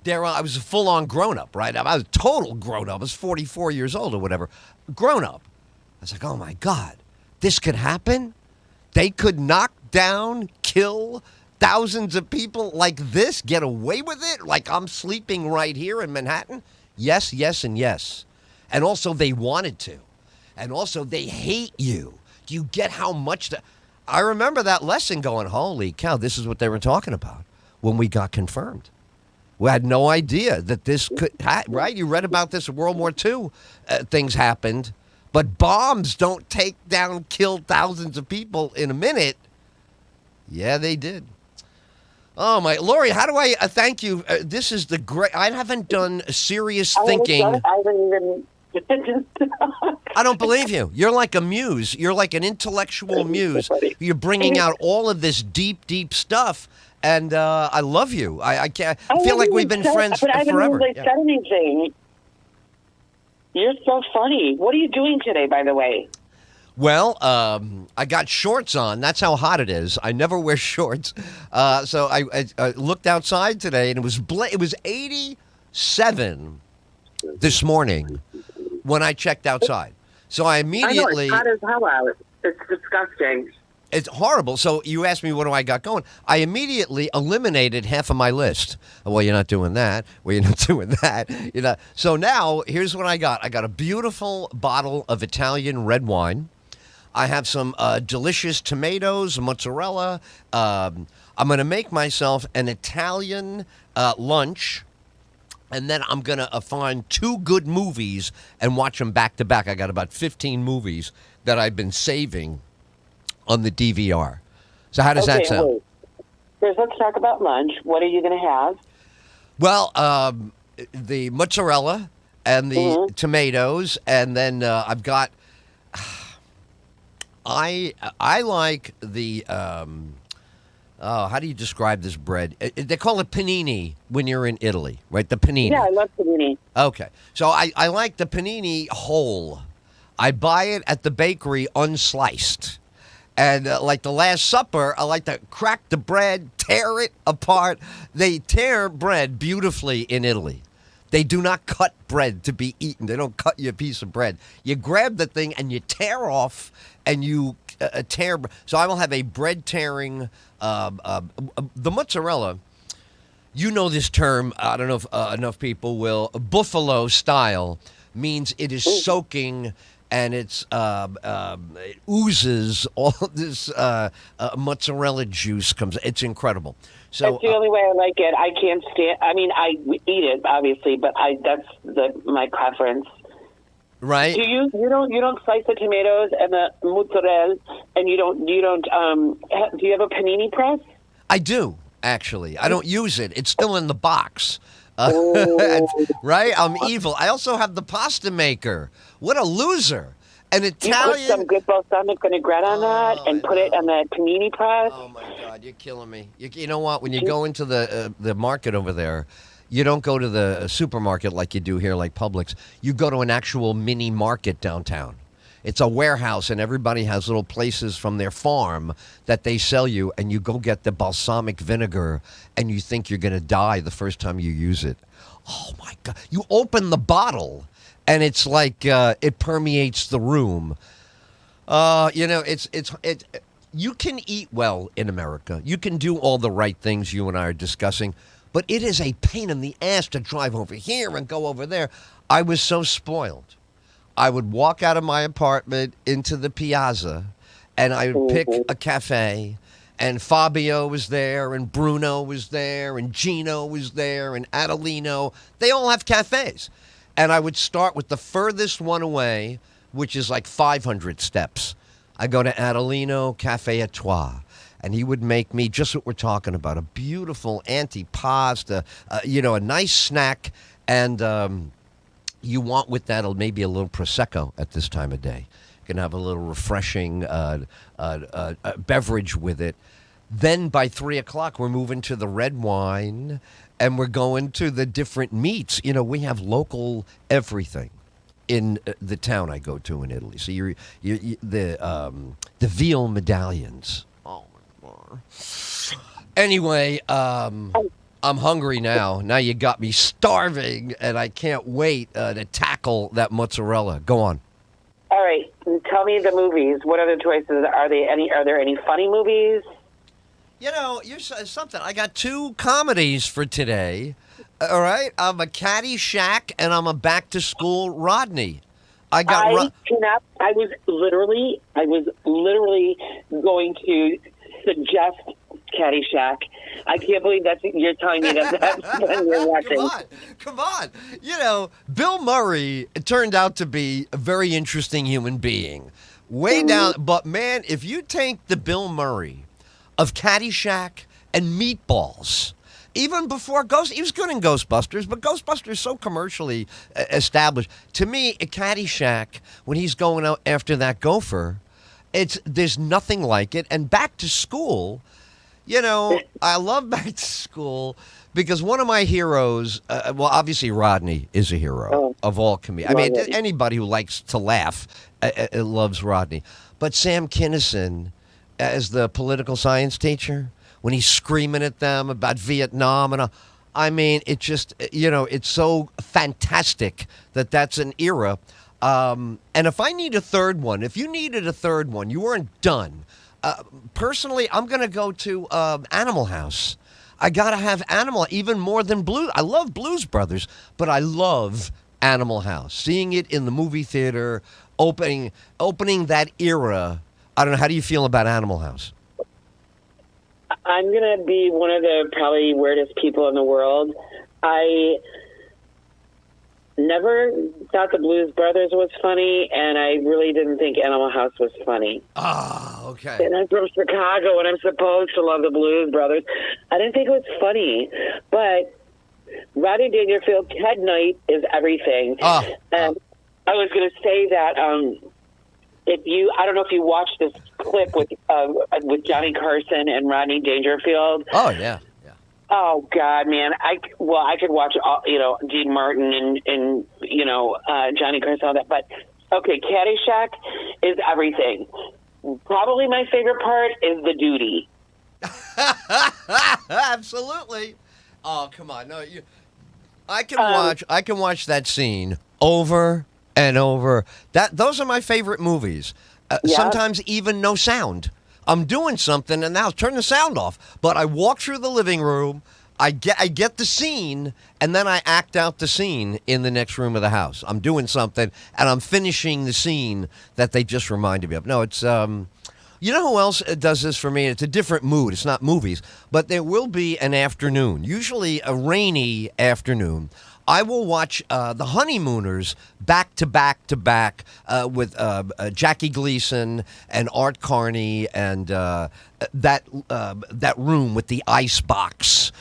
I was a full-on grown-up, right? I was a total grown-up. I was 44 years old or whatever. Grown-up. I was like, oh, my God, this could happen? They could knock down, kill thousands of people like this, get away with it? Like I'm sleeping right here in Manhattan? Yes, yes, and yes. And also they wanted to. And also they hate you. Do you get how much I remember that lesson going, holy cow, this is what they were talking about when we got confirmed. We had no idea that this could, right? You read about this in World War II. Things happened. But bombs don't take down, kill thousands of people in a minute. Yeah, they did. Oh, my. Lori, how do I thank you? This is the great. I haven't done serious thinking. I haven't even. I don't believe you. You're like a muse. You're like an intellectual muse. You're bringing out all of this deep, deep stuff. And I love you. I can't. I feel like we've been friends but I haven't forever. Really said anything. You're so funny. What are you doing today, by the way? Well, I got shorts on. That's how hot it is. I never wear shorts. So I looked outside today, and it was 87 this morning when I checked outside. So I immediately. I know, it's hot as hell out. It's disgusting. It's horrible. So you asked me what do I got going. I immediately eliminated half of my list. Well, you're not doing that. Well, you're not doing that. You know. So now here's what I got. I got a beautiful bottle of Italian red wine. I have some delicious tomatoes, mozzarella. I'm going to make myself an Italian lunch. And then I'm going to find 2 good movies and watch them back to back. I got about 15 movies that I've been saving on the DVR. So how does that sound? Wait. First, let's talk about lunch. What are you going to have? Well, the mozzarella and the tomatoes, and then I've got. I like the. How do you describe this bread? They call it panini when you're in Italy, right? The panini. Yeah, I love panini. Okay, so I like the panini whole. I buy it at the bakery unsliced. And like the Last Supper, I like to crack the bread, tear it apart. They tear bread beautifully in Italy. They do not cut bread to be eaten. They don't cut you a piece of bread. You grab the thing and you tear off and you tear. So I will have a bread tearing, the mozzarella. You know this term. I don't know if enough people will. Buffalo style means it is soaking and it oozes all this mozzarella juice comes. It's incredible. So that's the only way I like it. I can't stand. I mean, I eat it obviously, but that's my preference. Right. Do you don't slice the tomatoes and the mozzarella, and you don't do you have a panini press? I do actually. I don't use it. It's still in the box. Right? I'm evil. I also have the pasta maker. What a loser. An Italian. You put some good balsamic vinaigrette on that and put it on the panini press. Oh, my God. You're killing me. You know what? When you go into the market over there, you don't go to the supermarket like you do here, like Publix. You go to an actual mini market downtown. It's a warehouse, and everybody has little places from their farm that they sell you, and you go get the balsamic vinegar, and you think you're going to die the first time you use it. Oh, my God. You open the bottle, and it's like it permeates the room. You can eat well in America. You can do all the right things you and I are discussing, but it is a pain in the ass to drive over here and go over there. I was so spoiled. I would walk out of my apartment into the piazza, and I would pick a cafe, and Fabio was there, and Bruno was there, and Gino was there, and Adelino. They all have cafes. And I would start with the furthest one away, which is like 500 steps. I go to Adelino Cafe à Trois, and he would make me just what we're talking about, a beautiful antipasta, a nice snack, and you want with that maybe a little Prosecco at this time of day. You can have a little refreshing beverage with it. Then by 3 o'clock, we're moving to the red wine, and we're going to the different meats. You know, we have local everything in the town I go to in Italy. So the veal medallions. Oh my God. Anyway, I'm hungry now. Now you got me starving, and I can't wait to tackle that mozzarella. Go on. All right, tell me the movies. What are the choices? Are there any funny movies? You know, you're something. I got 2 comedies for today. All right, I'm a Caddyshack and I'm a Back to School Rodney. I was literally going to suggest Caddyshack. I can't believe you're telling me that's when you're watching. Come on. You know, Bill Murray turned out to be a very interesting human being. Way down, but man, if you take the Bill Murray of Caddyshack and Meatballs, even before he was good in Ghostbusters, but Ghostbusters is so commercially established. To me, a Caddyshack, when he's going out after that gopher, there's nothing like it. And Back to School, you know, I love Back to School because one of my heroes, obviously Rodney is a hero of all comedians. I mean, anybody who likes to laugh loves Rodney. But Sam Kinison as the political science teacher, when he's screaming at them about Vietnam, I mean, it just, it's so fantastic that's an era. And if I need a third one, if you needed a third one, you weren't done. Personally, I'm going to go to Animal House. I got to have Animal, even more than Blues. I love Blues Brothers, but I love Animal House. Seeing it in the movie theater, opening that era. I don't know. How do you feel about Animal House? I'm going to be one of the probably weirdest people in the world. I never thought the Blues Brothers was funny, and I really didn't think Animal House was funny. Ah, okay. And I'm from Chicago, and I'm supposed to love the Blues Brothers. I didn't think it was funny, but Rodney Dangerfield, Ted Knight is everything. And I was going to say that I don't know if you watched this clip with Johnny Carson and Rodney Dangerfield. Oh, yeah. Oh God, man! I could watch all, Dean Martin and Johnny Carson, all that. But okay, Caddyshack is everything. Probably my favorite part is the duty. Absolutely. Oh, come on! No, I can watch that scene over and over. Those are my favorite movies. Yeah. Sometimes even no sound. I'm doing something, and now turn the sound off. But I walk through the living room, I get the scene, and then I act out the scene in the next room of the house. I'm doing something, and I'm finishing the scene that they just reminded me of. No, it's you know who else does this for me? It's a different mood. It's not movies, but there will be an afternoon, usually a rainy afternoon. I will watch The Honeymooners back to back to back with Jackie Gleason and Art Carney and that room with the ice box.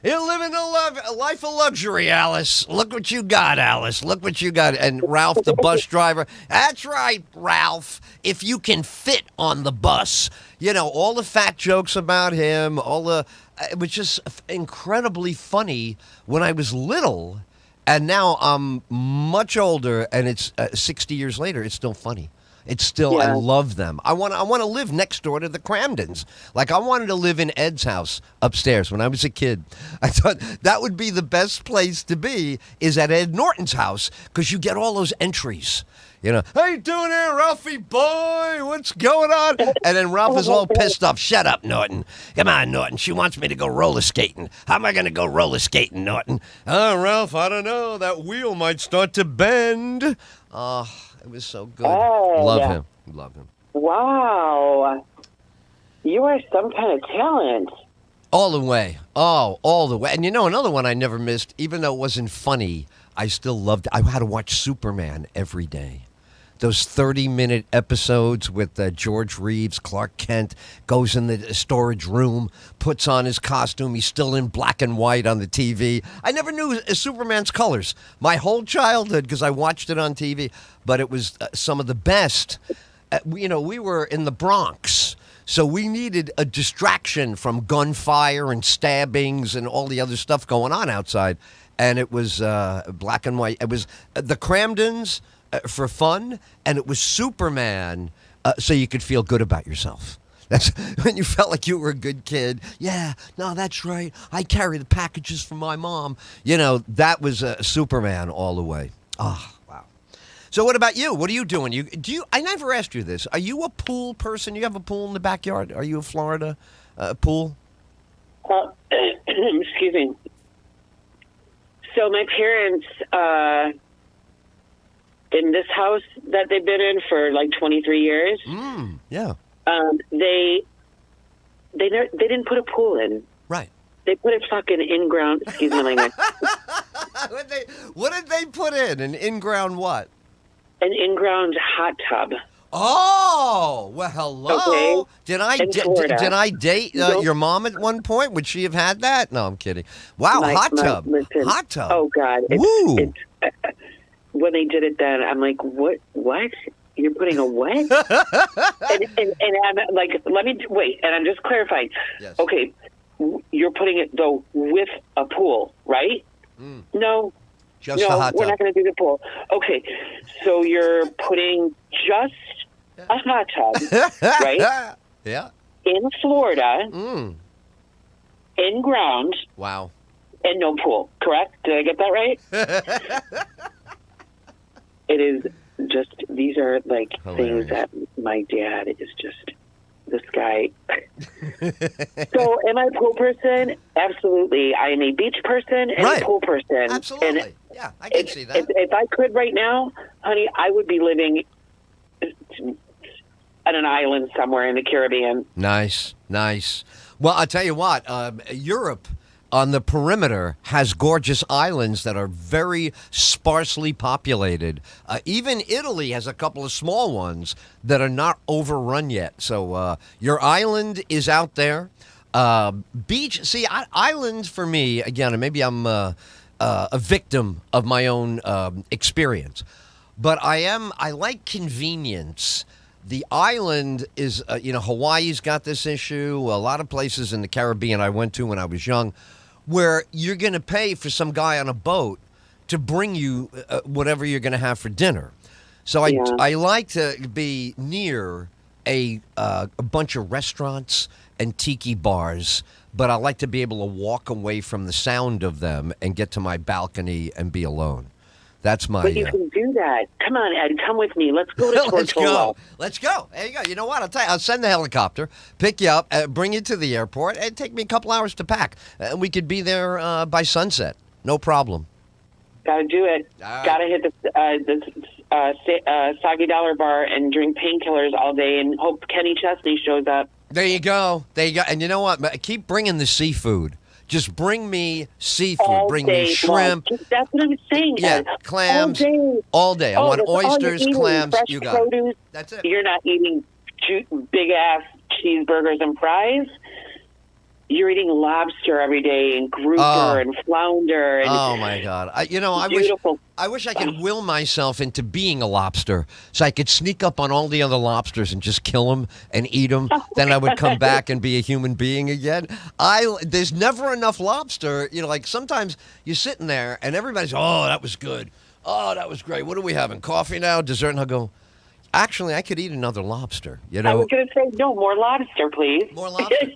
You're living a life of luxury, Alice. Look what you got, Alice. Look what you got. And Ralph, the bus driver. That's right, Ralph. If you can fit on the bus. All the fat jokes about him. It was just incredibly funny when I was little. And now I'm much older, and it's 60 years later. It's still funny. It's still, yeah. I love them. I want to live next door to the Cramdens. Like, I wanted to live in Ed's house upstairs when I was a kid. I thought that would be the best place to be, is at Ed Norton's house, because you get all those entries. How you doing there, Ralphie boy? What's going on? And then Ralph is all pissed off. Shut up, Norton. Come on, Norton. She wants me to go roller skating. How am I going to go roller skating, Norton? Oh, Ralph, I don't know. That wheel might start to bend. Oh, it was so good. Oh, Love yeah. him. Love him. Wow. You are some kind of talent. All the way. Oh, all the way. And another one I never missed, even though it wasn't funny, I still loved it. I had to watch Superman every day. Those 30-minute episodes with George Reeves, Clark Kent, goes in the storage room, puts on his costume. He's still in black and white on the TV. I never knew Superman's colors my whole childhood because I watched it on TV. But it was some of the best. We were in the Bronx, so we needed a distraction from gunfire and stabbings and all the other stuff going on outside. And it was black and white. It was the Cramdens for fun, and it was Superman so you could feel good about yourself. That's when you felt like you were a good kid. Yeah, no, that's right. I carry the packages for my mom. That was Superman all the way. Oh, wow. So what about you? What are you doing? I never asked you this. Are you a pool person? You have a pool in the backyard? Are you a Florida pool? Excuse me. So my parents, in this house that they've been in for like 23 years, yeah, they didn't put a pool in. Right. They put a fucking in-ground. Excuse my language. What did they put in? An in-ground what? An in-ground hot tub. Oh, well, hello. Okay. Did I date your mom at one point? Would she have had that? No, I'm kidding. Wow, hot tub. Listen, hot tub. Oh, God. Woo. When they did it then, I'm like, what? You're putting a what? and I'm like, let me wait. And I'm just clarifying. Yes. Okay, you're putting it, though, with a pool, right? No. Just the hot tub. We're not going to do the pool. Okay, so you're putting just a hot tub, right? Yeah. In Florida, in ground. Wow. And no pool, correct? Did I get that right? It is just, these are like hilarious. things that my dad is just this guy. So, am I a pool person? Absolutely. I am a beach person and Right. a pool person. Absolutely. And Yeah, I can see that. if I could right now, honey, I would be living on an island somewhere in the Caribbean. Nice, nice. Well, I'll tell you what, Europe on the perimeter has gorgeous islands that are very sparsely populated. Even Italy has a couple of small ones that are not overrun yet. So your island is out there. Beach, see, islands for me, again, and maybe I'm a victim of my own experience, but I like convenience. The island is, Hawaii's got this issue. A lot of places in the Caribbean I went to when I was young, where you're going to pay for some guy on a boat to bring you whatever you're going to have for dinner. So I like to be near a bunch of restaurants and tiki bars, but I like to be able to walk away from the sound of them and get to my balcony and be alone. That's my. But you can do that. Come on, Ed. Come with me. Let's go to Let's Tortola. go. Let's go. There you go. You know what? I'll tell you. I'll send the helicopter, pick you up, bring you to the airport, and take me a couple hours to pack. And we could be there by sunset. No problem. Gotta do it. right. Gotta hit the Soggy Dollar Bar and drink painkillers all day and hope Kenny Chesney shows up. There you go. There you go. And you know what? Keep bringing the seafood. Just bring me seafood. All Bring day me shrimp. long. That's what I'm saying. Yeah, Ed. clams. All day. All day. I want that's all you're oysters, eating, clams. fresh You got it. produce. That's it. You're not eating big ass cheeseburgers and fries. You're eating lobster every day and grouper and flounder. And Oh my God! beautiful. I wish I could will myself into being a lobster, so I could sneak up on all the other lobsters and just kill them and eat them. Then I would come back and be a human being again. There's never enough lobster. Like sometimes you're sitting there and everybody's, oh, that was good. Oh, that was great. What are we having? Coffee now? Dessert? And I'll go, actually, I could eat another lobster. I was going to say, no, more lobster, please. More lobster.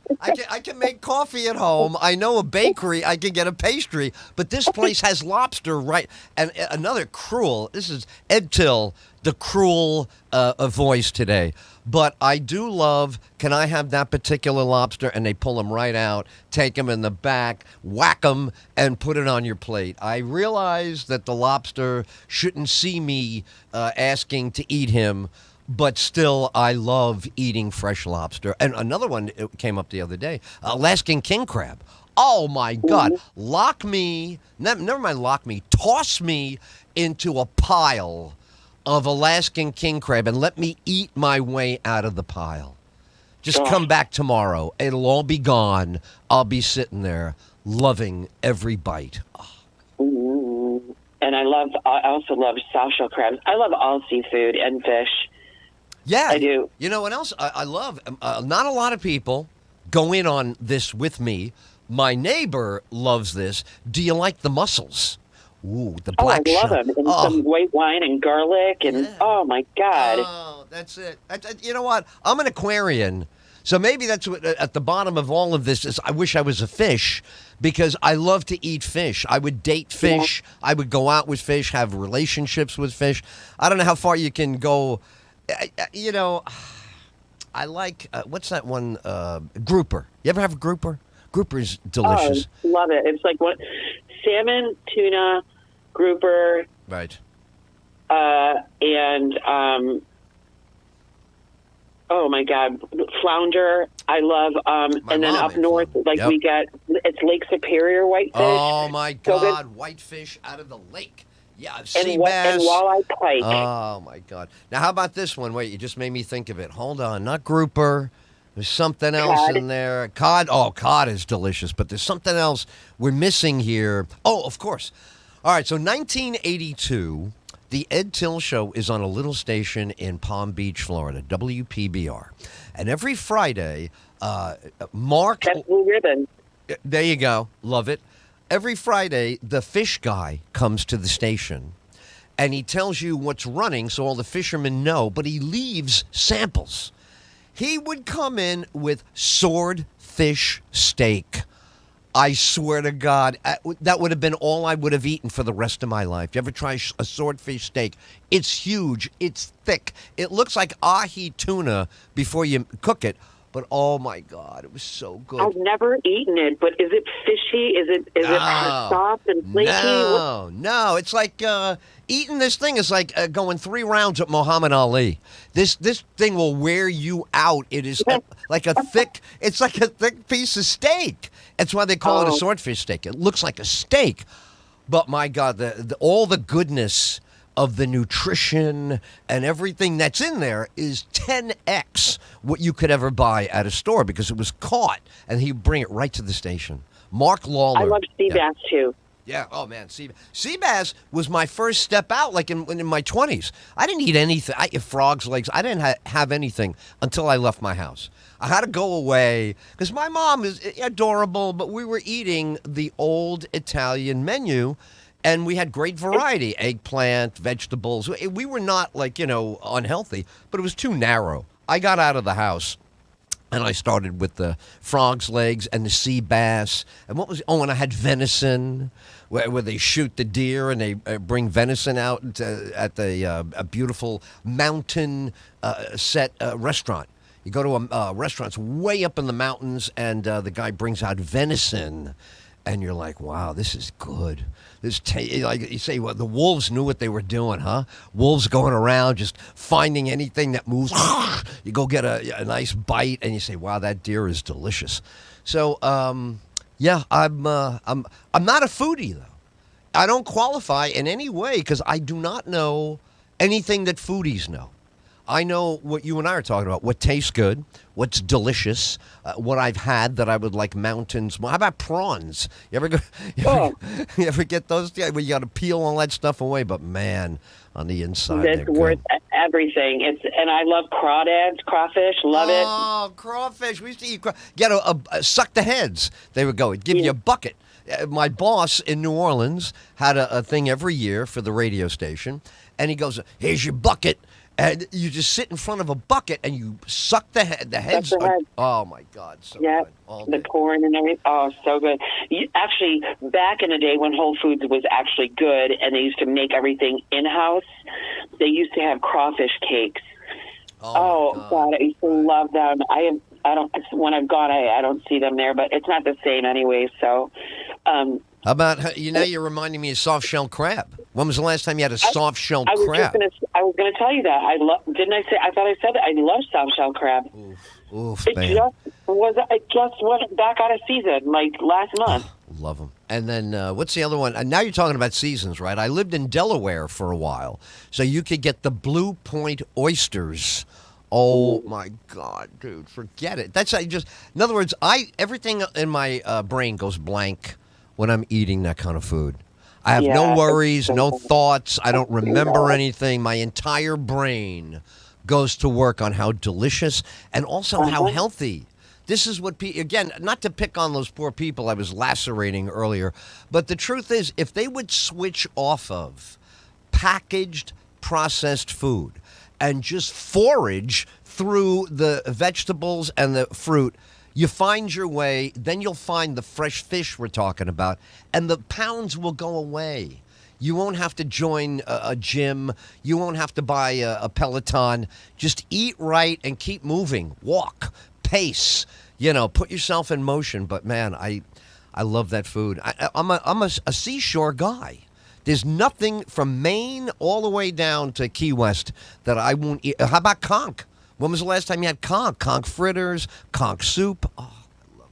I can make coffee at home. I know a bakery. I can get a pastry. But this place has lobster, right? And another cruel, this is Ed Tyll, the cruel voice today. But I do love, can I have that particular lobster? And they pull them right out, take them in the back, whack them, and put it on your plate. I realize that the lobster shouldn't see me asking to eat him, but still, I love eating fresh lobster. And another one it came up the other day, Alaskan king crab. Oh, my God. Lock me, never mind lock me, toss me into a pile of Alaskan king crab and let me eat my way out of the pile. Just come back tomorrow. It'll all be gone. I'll be sitting there loving every bite. And I also love soft shell crabs. I love all seafood and fish. Yeah. I do. You know what else I love? Not a lot of people go in on this with me. My neighbor loves this. Do you like the mussels? Ooh, the black I love shell. them. And some white wine and garlic. And oh, my God. Oh, that's it. You know what? I'm an Aquarian. So maybe that's what at the bottom of all of this is I wish I was a fish because I love to eat fish. I would date fish. Yeah. I would go out with fish, have relationships with fish. I don't know how far you can go. I like, what's that one? Grouper. You ever have a grouper? Grouper's delicious. Oh, love it. It's like salmon, tuna, grouper. Right. And, oh my God, flounder. I love, and then up north, we get, it's Lake Superior whitefish. Oh my God, so whitefish out of the lake. Yeah, sea bass. And walleye pike. Oh my God. Now how about this one? Wait, you just made me think of it. Hold on, not grouper. There's something else in there. Cod. Oh, cod is delicious, but there's something else we're missing here. Oh, of course. All right, so 1982, the Ed Tyll Show is on a little station in Palm Beach, Florida, WPBR. And every Friday, Mark... That's Blue Ribbon. There you go. Love it. Every Friday, the fish guy comes to the station, and he tells you what's running so all the fishermen know, but he leaves samples. He would come in with swordfish steak. I swear to God, that would have been all I would have eaten for the rest of my life. You ever try a swordfish steak? It's huge. It's thick. It looks like ahi tuna before you cook it, But oh my God, it was so good. I've never eaten it, but is it fishy? Is it soft and flaky? No. It's like eating this thing is like going 3 rounds with Muhammad Ali. This thing will wear you out. It is like a thick. It's like a thick piece of steak. That's why they call it a swordfish steak. It looks like a steak, but my God, all the goodness of the nutrition and everything that's in there is 10x what you could ever buy at a store because it was caught and he'd bring it right to the station. Mark Lawler. I love sea bass too. Yeah. Oh man, sea bass was my first step out. Like in my 20s, I didn't eat anything. I ate frogs' legs. I didn't have anything until I left my house. I had to go away because my mom is adorable, but we were eating the old Italian menu. And we had great variety, eggplant, vegetables. We were not like, unhealthy, but it was too narrow. I got out of the house and I started with the frog's legs and the sea bass. And and I had venison where they shoot the deer and they bring venison out at a beautiful mountain set restaurant. You go to a restaurant, it's way up in the mountains, and the guy brings out venison. And you're like, wow, this is good. Like you say, well, the wolves knew what they were doing, huh? Wolves going around just finding anything that moves. You go get a nice bite, and you say, wow, that deer is delicious. So, yeah, I'm not a foodie though. I don't qualify in any way because I do not know anything that foodies know. I know what you and I are talking about, what tastes good, what's delicious, what I've had that I would like mountains. How about prawns? You ever get those? Yeah, well, you got to peel all that stuff away, but man, on the inside, that's worth everything. And I love crawdads, crawfish, love it. Oh, crawfish. We used to eat suck the heads. They would go, it'd give you a bucket. My boss in New Orleans had a thing every year for the radio station, and he goes, here's your bucket. And you just sit in front of a bucket and you suck the heads. Oh my God! So good. The corn and everything. Oh, so good. Actually, back in the day when Whole Foods was actually good and they used to make everything in house, they used to have crawfish cakes. Oh God, I used to love them. I don't. When I've gone, I don't see them there, but it's not the same anyway. So. How about you're reminding me of soft shell crab. When was the last time you had a soft shell crab? I was going to tell you that. Didn't I say? I thought I said that. I love soft shell crab. Oof, it man. It just went back out of season like last month. Love them. And then what's the other one? Now you're talking about seasons, right? I lived in Delaware for a while, so you could get the Blue Point oysters. Oh my God, dude, forget it. In other words, everything in my brain goes blank when I'm eating that kind of food. I have no worries, no thoughts. I don't remember anything. My entire brain goes to work on how delicious and also how healthy. This is what again, not to pick on those poor people I was lacerating earlier, but the truth is, if they would switch off of packaged processed food and just forage through the vegetables and the fruit, you find your way, then you'll find the fresh fish we're talking about, and the pounds will go away. You won't have to join a gym. You won't have to buy a Peloton. Just eat right and keep moving. Walk, pace, put yourself in motion. But, man, I love that food. I'm a seashore guy. There's nothing from Maine all the way down to Key West that I won't eat. How about conch? When was the last time you had conch? Conch fritters, conch soup. Oh, I love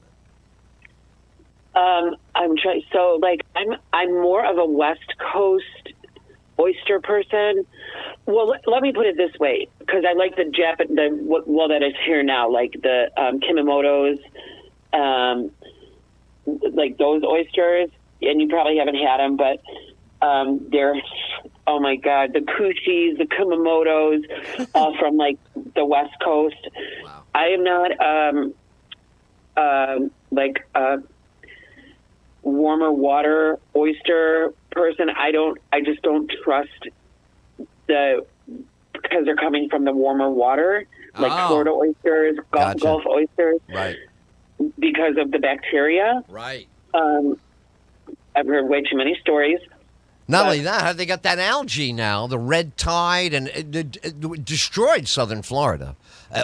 it. I'm trying. So, I'm more of a West Coast oyster person. Well, let me put it this way, because I like the that is here now, like the Kimamoto's, like those oysters, and you probably haven't had them, but they're. Oh my God, the Kushis, the Kumamotos, all from like the West Coast. Wow. I am not like a warmer water oyster person. I just don't trust because they're coming from the warmer water, like Florida oysters, Gulf oysters, right? Because of the bacteria, right? I've heard way too many stories. Not only that, they got that algae now, the red tide, and it destroyed southern Florida.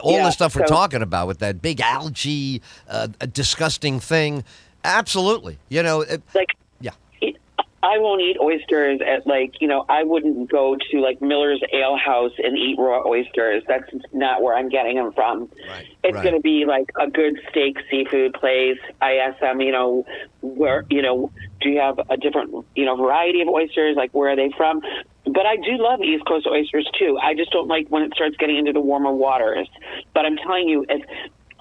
All Yeah, the stuff we're so- talking about with that big algae, disgusting thing. Absolutely. Like, Yeah. I won't eat oysters at I wouldn't go to like Miller's Ale House and eat raw oysters. That's not where I'm getting them from. Right, It's right. going to be like a good steak seafood place. I ask them, where, do you have a different, variety of oysters? Like, where are they from? But I do love East Coast oysters too. I just don't like when it starts getting into the warmer waters. But I'm telling you, if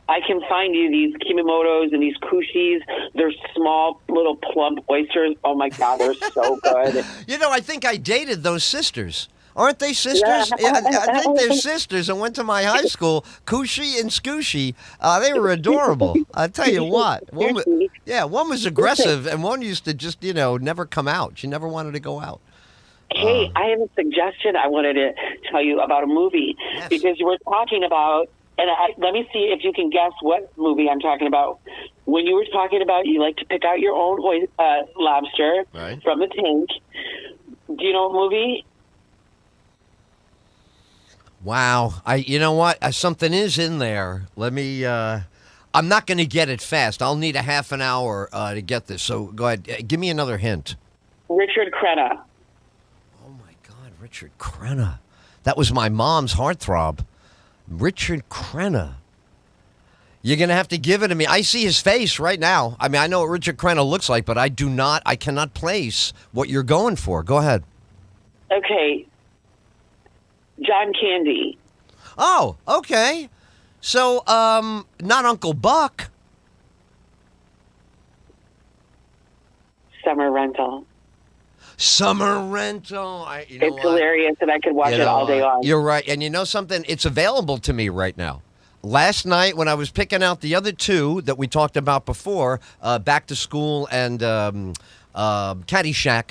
I can find you these Kimamotos and these Kushis. They're small, little, plump oysters. Oh, my God, they're so good. I think I dated those sisters. Aren't they sisters? Yeah. I think they're sisters and went to my high school, Kushi and Scooshy. They were adorable. I'll tell you what. One was aggressive, and one used to just, never come out. She never wanted to go out. Hey, I have a suggestion I wanted to tell you about a movie. Yes. Because you were talking about, and let me see if you can guess what movie I'm talking about. When you were talking about you like to pick out your own lobster Right. from the tank, do you know what movie? Wow. You know what? Something is in there. Let me, I'm not going to get it fast. I'll need a half an hour to get this. So go ahead. Give me another hint. Richard Crenna. Oh, my God. Richard Crenna. That was my mom's heartthrob. Richard Crenna. You're going to have to give it to me. I see his face right now. I mean, I know what Richard Crenna looks like, but I cannot place what you're going for. Go ahead. Okay. John Candy. Oh, okay. So, not Uncle Buck. Summer Rental. Summer Rental. It's hilarious, and I could watch it all day long. You're right. And you know something? It's available to me right now. Last night, when I was picking out the other two that we talked about before, Back to School and Caddyshack,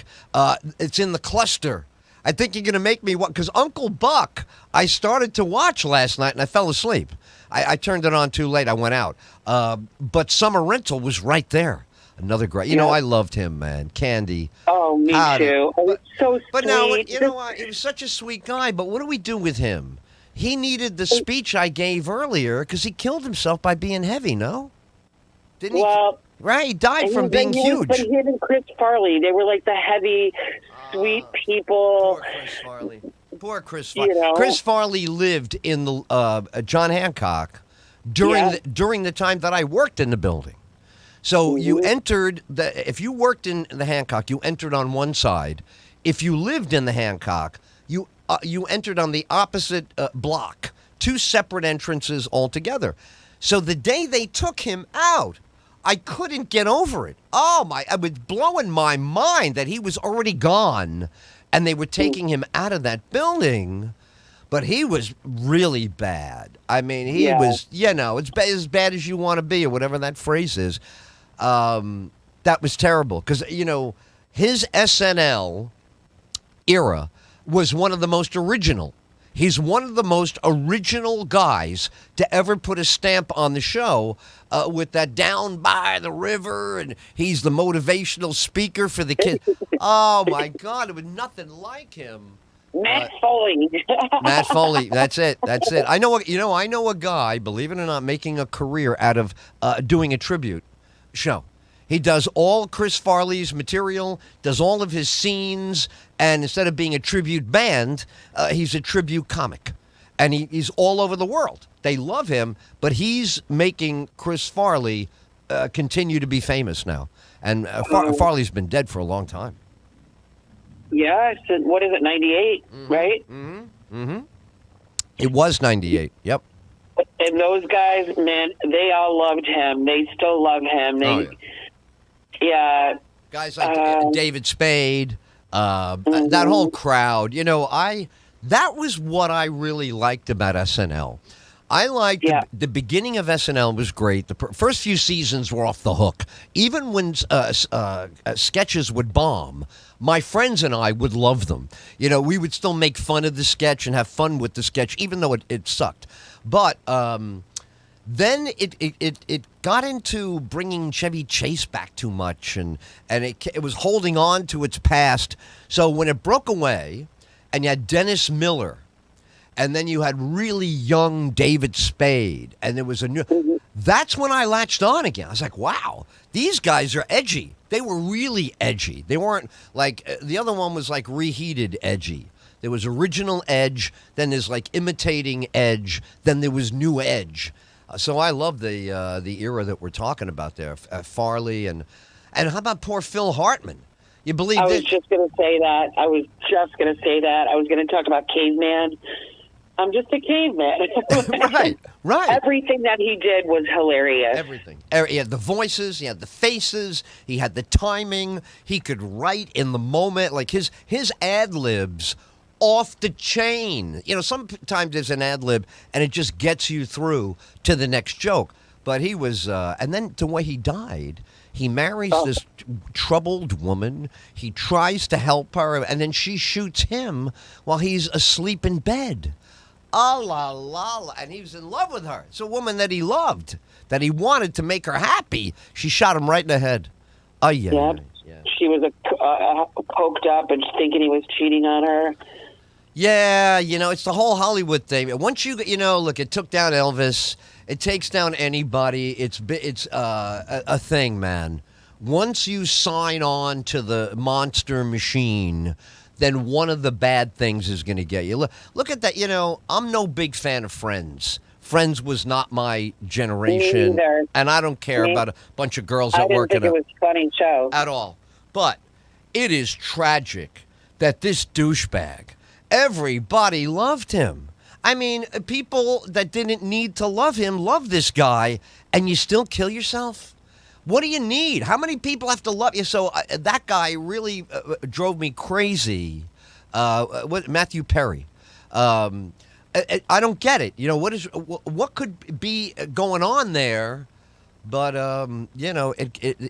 it's in the cluster. I think you're going to make me watch, because Uncle Buck, I started to watch last night, and I fell asleep. I turned it on too late. I went out. But Summer Rental was right there. Another great. I loved him, man. Candy. Oh, me too. Oh, it's so sweet. But now, you know what? He was such a sweet guy, but what do we do with him? He needed the speech I gave earlier because he killed himself by being heavy, no? Didn't he? Well, right, he died from being huge. But him and Chris Farley, they were like the heavy, sweet people. Poor Chris Farley. Poor Chris Farley. Chris Farley lived in the John Hancock during the time that I worked in the building. So you entered if you worked in the Hancock, you entered on one side. If you lived in the Hancock, you entered on the opposite block. Two separate entrances altogether. So the day they took him out, I couldn't get over it. It was blowing my mind that he was already gone, and they were taking him out of that building. But he was really bad. I mean, he was, it's as bad as you want to be, or whatever that phrase is. That was terrible because, his SNL era was one of the most original. He's one of the most original guys to ever put a stamp on the show with that down by the river, and he's the motivational speaker for the kids. Oh, my God, it was nothing like him. Matt Foley. Matt Foley, that's it. I know a guy, believe it or not, making a career out of doing a tribute show. He does all Chris Farley's material, does all of his scenes, and instead of being a tribute band, he's a tribute comic. And he's all over the world. They love him, but he's making Chris Farley continue to be famous now. And Farley's been dead for a long time. Yeah, what is it, 98, right? Mm-hmm. It was 98, yep. And those guys, man, they all loved him. They still love him. Yeah. Guys like David Spade, that whole crowd. That was what I really liked about SNL. I liked the beginning of SNL was great. The first few seasons were off the hook. Even when sketches would bomb, my friends and I would love them. We would still make fun of the sketch and have fun with the sketch, even though it sucked. But Then it got into bringing Chevy Chase back too much, and it was holding on to its past. So when it broke away, and you had Dennis Miller, and then you had really young David Spade, and there was a new. That's when I latched on again. I was like, wow, these guys are edgy. They were really edgy. They weren't like the other one was like reheated edgy. There was original edge, then there's like imitating edge, then there was new edge. So I love the era that we're talking about there, Farley and how about poor Phil Hartman? You believe? I was just going to say that. I was going to talk about Caveman. I'm just a caveman. Right. Everything that he did was hilarious. Everything. He had the voices, he had the faces, he had the timing. He could write in the moment. Like his ad libs off the chain. You know, sometimes there's an ad lib and it just gets you through to the next joke. But he was, and then the way he died, he marries this troubled woman. He tries to help her, and then she shoots him while he's asleep in bed. Oh, la, la, la. And he was in love with her. It's a woman that he loved, that he wanted to make her happy. She shot him right in the head. Oh, yeah. Yep. Yeah. She was coked up and thinking he was cheating on her. Yeah, you know, it's the whole Hollywood thing. Once look, it took down Elvis. It takes down anybody. It's a thing, man. Once you sign on to the monster machine, then one of the bad things is going to get you. Look at that. You know, I'm no big fan of Friends. Friends was not my generation. Me neither. And I don't care about a bunch of girls that work it. I didn't think it was a funny show. At all. But it is tragic that this douchebag, everybody loved him. I mean, people that didn't need to love him love this guy, and you still kill yourself? What do you need? How many people have to love you? So that guy really drove me crazy. Matthew Perry. I don't get it. You know, what could be going on there? But you know,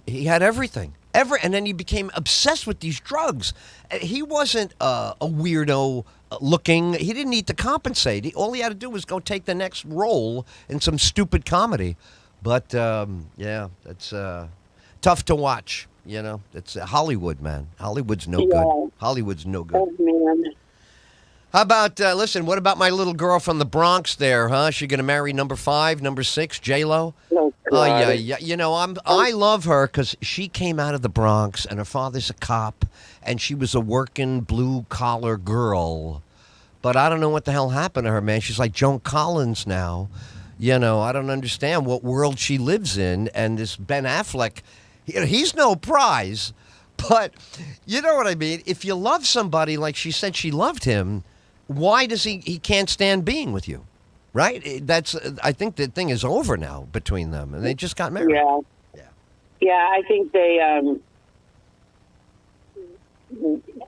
he had everything. And then he became obsessed with these drugs. He wasn't a weirdo looking. He didn't need to compensate. All he had to do was go take the next role in some stupid comedy. But, yeah, that's tough to watch, you know. It's Hollywood, man. Hollywood's no good. Hollywood's no good. Oh, man. How about, listen, what about my little girl from the Bronx there, huh? She going to marry number 5, number 6, J-Lo? Oh, yeah. You know, I love her because she came out of the Bronx, and her father's a cop, and she was a working blue-collar girl. But I don't know what the hell happened to her, man. She's like Joan Collins now. You know, I don't understand what world she lives in. And this Ben Affleck, he's no prize. But you know what I mean? If you love somebody like she said she loved him, why does he can't stand being with you? Right? I think the thing is over now between them. And they just got married. Yeah, I think they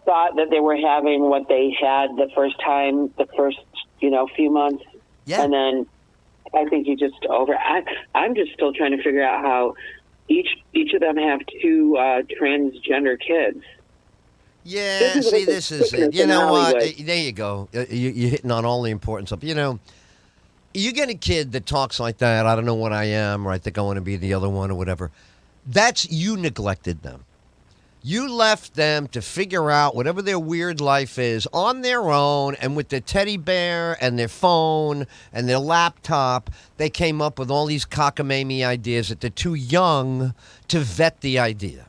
thought that they were having what they had the first few months. Yeah. And then I think you just I'm just still trying to figure out how each of them have 2 transgender kids. Yeah, this is it. You know what? Hollywood. There you go. You're hitting on all the important stuff. You know, you get a kid that talks like that. I don't know what I am, or I think I want to be the other one, or whatever. That's you neglected them. You left them to figure out whatever their weird life is on their own, and with their teddy bear and their phone and their laptop, they came up with all these cockamamie ideas that they're too young to vet the idea.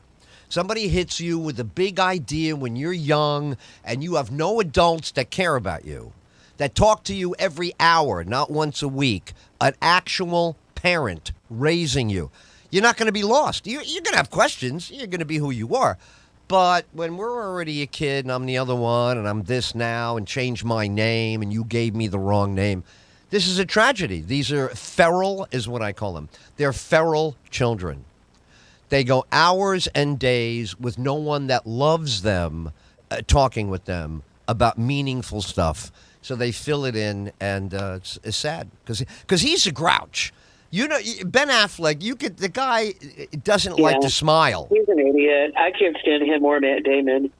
Somebody hits you with a big idea when you're young and you have no adults that care about you, that talk to you every hour, not once a week, an actual parent raising you. You're not going to be lost. You're going to have questions. You're going to be who you are. But when we're already a kid and I'm the other one and I'm this now and changed my name and you gave me the wrong name, this is a tragedy. These are feral, is what I call them. They're feral children. They go hours and days with no one that loves them, talking with them about meaningful stuff. So they fill it in, and it's sad because he's a grouch. You know, Ben Affleck, the guy doesn't like to smile. He's an idiot. I can't stand him or Matt Damon.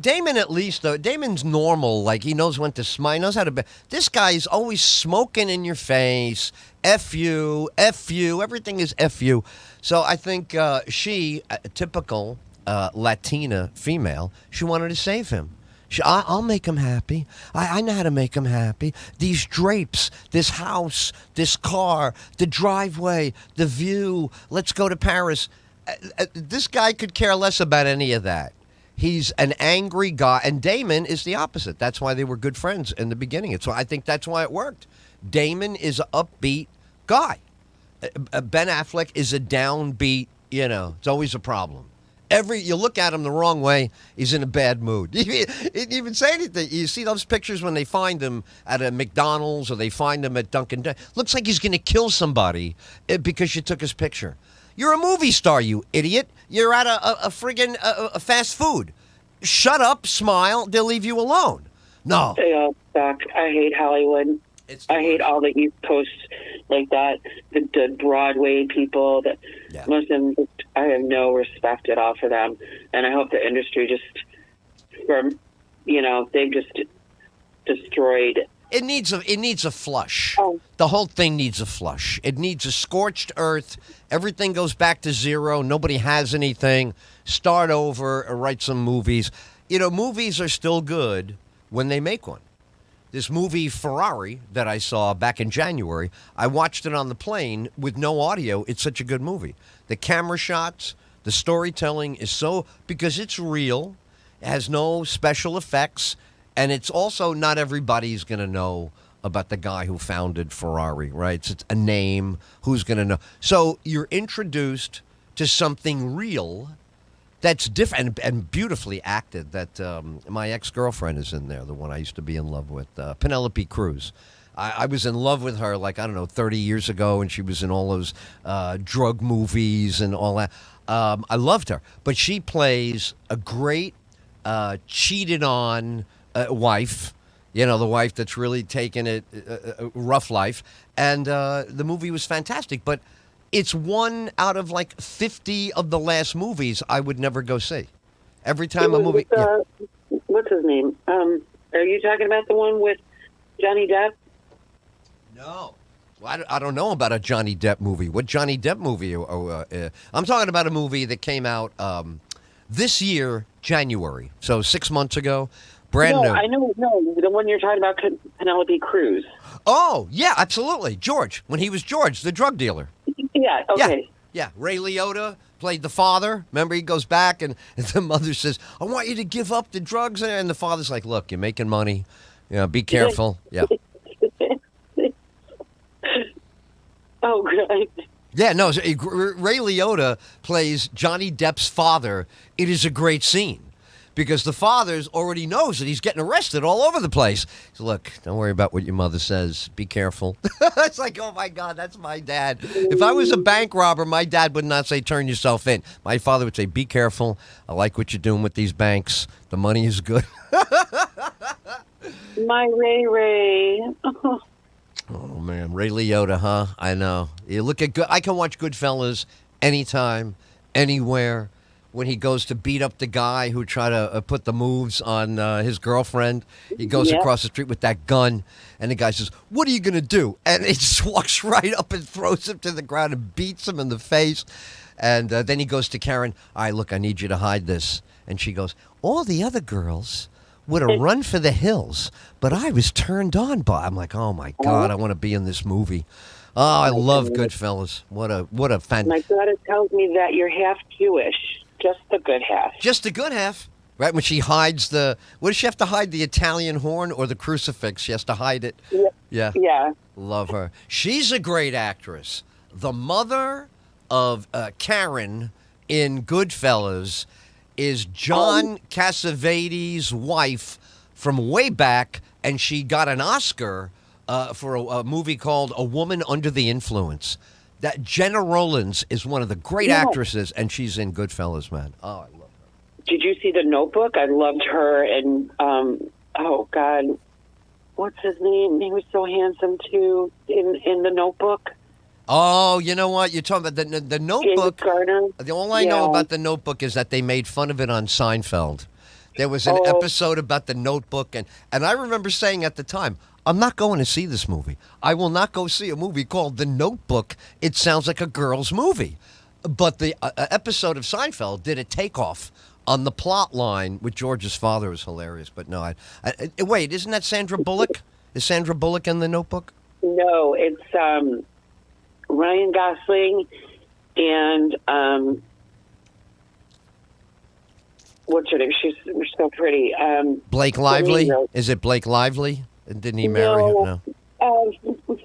Damon, at least, though, Damon's normal. Like, he knows when to smile. He knows how to be. This guy's always smoking in your face. F you, F you. Everything is F you. So I think she, a typical Latina female, she wanted to save him. I'll make him happy. I know how to make him happy. These drapes, this house, this car, the driveway, the view. Let's go to Paris. This guy could care less about any of that. He's an angry guy, and Damon is the opposite. That's why they were good friends in the beginning. I think that's why it worked. Damon is an upbeat guy. Ben Affleck is a downbeat. It's always a problem. You look at him the wrong way, he's in a bad mood. He didn't even say anything. You see those pictures when they find him at a McDonald's or they find him at Dunkin' Donuts. Looks like he's going to kill somebody because you took his picture. You're a movie star, you idiot. You're at a friggin' a fast food. Shut up, smile, they'll leave you alone. No. They all suck. I hate Hollywood. I hate all the East Coast like that, the Broadway people. Listen, I have no respect at all for them, and I hope the industry they've just destroyed. It needs a flush. Oh. The whole thing needs a flush. It needs a scorched earth. Everything goes back to zero. Nobody has anything. Start over or write some movies. Movies are still good when they make one. This movie Ferrari that I saw back in January, I watched it on the plane with no audio. It's such a good movie. The camera shots, the storytelling is because it's real. It has no special effects. And it's also not everybody's going to know about the guy who founded Ferrari, right? It's a name. Who's going to know? So you're introduced to something real that's different and beautifully acted. That my ex-girlfriend is in there, the one I used to be in love with, Penelope Cruz. I was in love with her 30 years ago, and she was in all those drug movies and all that. I loved her. But she plays a great cheated on wife, the wife that's really taken it a rough life. And the movie was fantastic. But it's one out of 50 of the last movies I would never go see. Every time a movie. What's his name? Are you talking about the one with Johnny Depp? No. Well, I don't know about a Johnny Depp movie. What Johnny Depp movie? I'm talking about a movie that came out this year, January. So 6 months ago. Brand new. I know. No, the one you're talking about, Penelope Cruz. Oh, yeah, absolutely. George, when he was George, the drug dealer. Yeah, okay. Yeah. Ray Liotta played the father. Remember, he goes back and the mother says, I want you to give up the drugs. And the father's like, look, you're making money. Be careful. Yeah. Oh, good. Yeah, no, Ray Liotta plays Johnny Depp's father. It is a great scene. Because the father already knows that he's getting arrested all over the place. So look, don't worry about what your mother says. Be careful. It's like, oh, my God, that's my dad. If I was a bank robber, my dad would not say, turn yourself in. My father would say, be careful. I like what you're doing with these banks. The money is good. My Ray. Oh, man. Ray Liotta, huh? I know. You look at I can watch Goodfellas anytime, anywhere. When he goes to beat up the guy who tried to put the moves on his girlfriend. He goes across the street with that gun, and the guy says, what are you going to do? And he just walks right up and throws him to the ground and beats him in the face. And then he goes to Karen, all right, look, I need you to hide this. And she goes, all the other girls would have run for the hills, but I was turned on by. I'm like, oh, my God, I want to be in this movie. Oh, I love Goodfellas. What a fan. My daughter tells me that you're half Jewish. Just the good half. Just the good half. Right, when she hides what does she have to hide, the Italian horn or the crucifix? She has to hide it. Yeah. Yeah. Love her. She's a great actress. The mother of Karen in Goodfellas is John Cassavetes' wife from way back, and she got an Oscar for a movie called A Woman Under the Influence. That Jenna Rollins is one of the great actresses, and she's in Goodfellas, man. Oh, I love her. Did you see The Notebook? I loved her, and oh God, what's his name? He was so handsome too in The Notebook. Oh, you know what? You're talking about the Notebook. James Garner. All I know about The Notebook is that they made fun of it on Seinfeld. There was an episode about the Notebook, and I remember saying at the time, I'm not going to see this movie. I will not go see a movie called The Notebook. It sounds like a girl's movie. But the episode of Seinfeld did a takeoff on the plot line with George's father. It was hilarious. But no, wait, isn't that Sandra Bullock? Is Sandra Bullock in The Notebook? No, it's Ryan Gosling and what's her name? She's so pretty. Blake Lively? Is it Blake Lively? And didn't he marry her? No.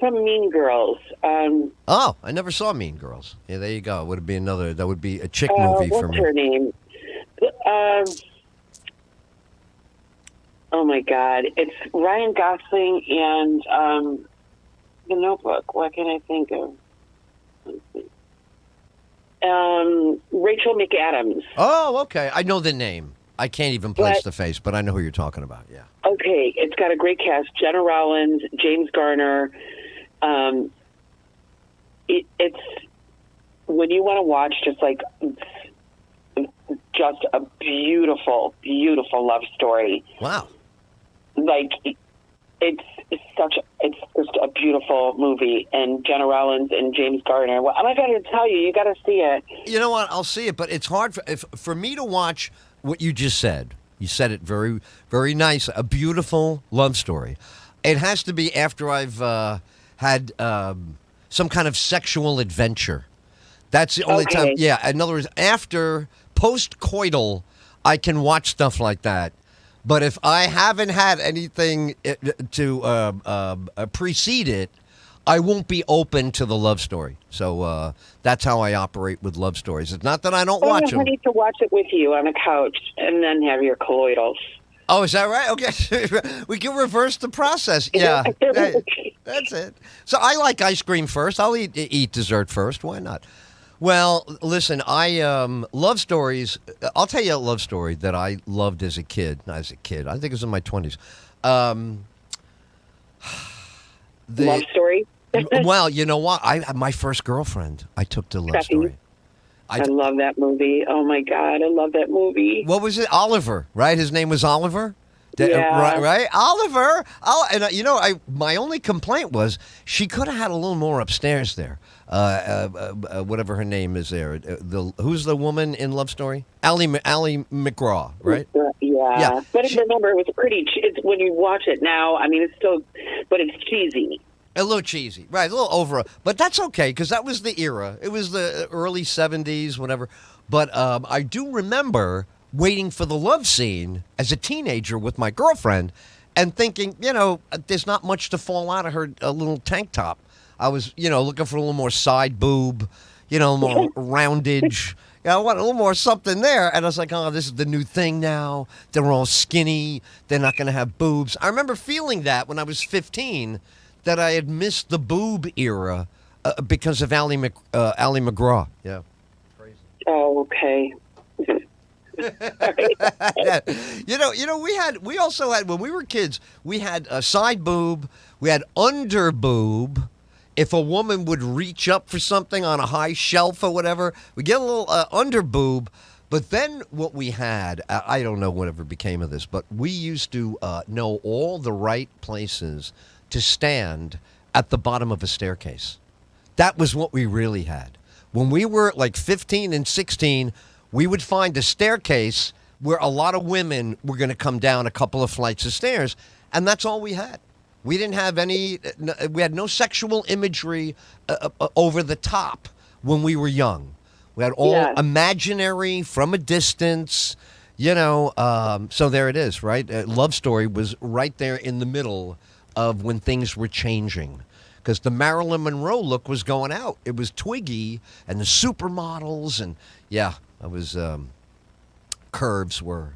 Some Mean Girls. Oh, I never saw Mean Girls. Yeah, there you go. Would be another. That would be a chick movie for me. What's her name? Oh my God! It's Ryan Gosling and The Notebook. What can I think of? Let's see. Rachel McAdams. Oh, okay. I know the name. I can't even place the face, but I know who you're talking about. Yeah. Okay, it's got a great cast: Jenna Rollins, James Garner. It's when you want to watch just a beautiful, beautiful love story. Wow. Like it's just a beautiful movie, and Jenna Rollins and James Garner. Well, I'm not going to tell you. You got to see it. You know what? I'll see it, but it's hard for me to watch what you just said. You said it very, very nice. A beautiful love story. It has to be after I've had some kind of sexual adventure. That's the only time. Yeah. In other words, after post-coital, I can watch stuff like that. But if I haven't had anything to precede it, I won't be open to the love story. So that's how I operate with love stories. It's not that I don't watch them. I need to watch it with you on the couch and then have your colloidals. Oh, is that right? Okay. We can reverse the process. Yeah. That's it. So I like ice cream first. I'll eat dessert first. Why not? Well, listen, I love stories. I'll tell you a love story that I loved as a kid. Not as a kid. I think it was in my 20s. Love story? Well, you know what? My first girlfriend, I took to Love Story. I love that movie. Oh, my God. I love that movie. What was it? Oliver, right? His name was Oliver? Yeah. Right? Oliver. And, my only complaint was she could have had a little more upstairs there. Whatever her name is there. Who's the woman in Love Story? Ally McGraw, right? Yeah. But remember, it was when you watch it now, I mean, it's still, but it's cheesy. A little cheesy, right? A little over, but that's okay because that was the era. It was the early 70s, whatever. But I do remember waiting for the love scene as a teenager with my girlfriend and thinking, there's not much to fall out of her little tank top. I was, looking for a little more side boob, a little more roundage. I want a little more something there. And I was like, oh, this is the new thing now. They're all skinny. They're not going to have boobs. I remember feeling that when I was 15, that I had missed the boob era because of Ally McGraw. Yeah. Crazy. Oh, okay. We also had, when we were kids, we had a side boob, we had under boob. If a woman would reach up for something on a high shelf or whatever, we get a little under boob. But then what we had, I don't know whatever became of this, but we used to know all the right places to stand at the bottom of a staircase. That was what we really had. When we were like 15 and 16, we would find a staircase where a lot of women were going to come down a couple of flights of stairs, and that's all we had. We didn't have we had no sexual imagery over the top when we were young. We had all imaginary from a distance, so there it is, right? Love Story was right there in the middle of when things were changing. Because the Marilyn Monroe look was going out. It was Twiggy and the supermodels, and it was curves were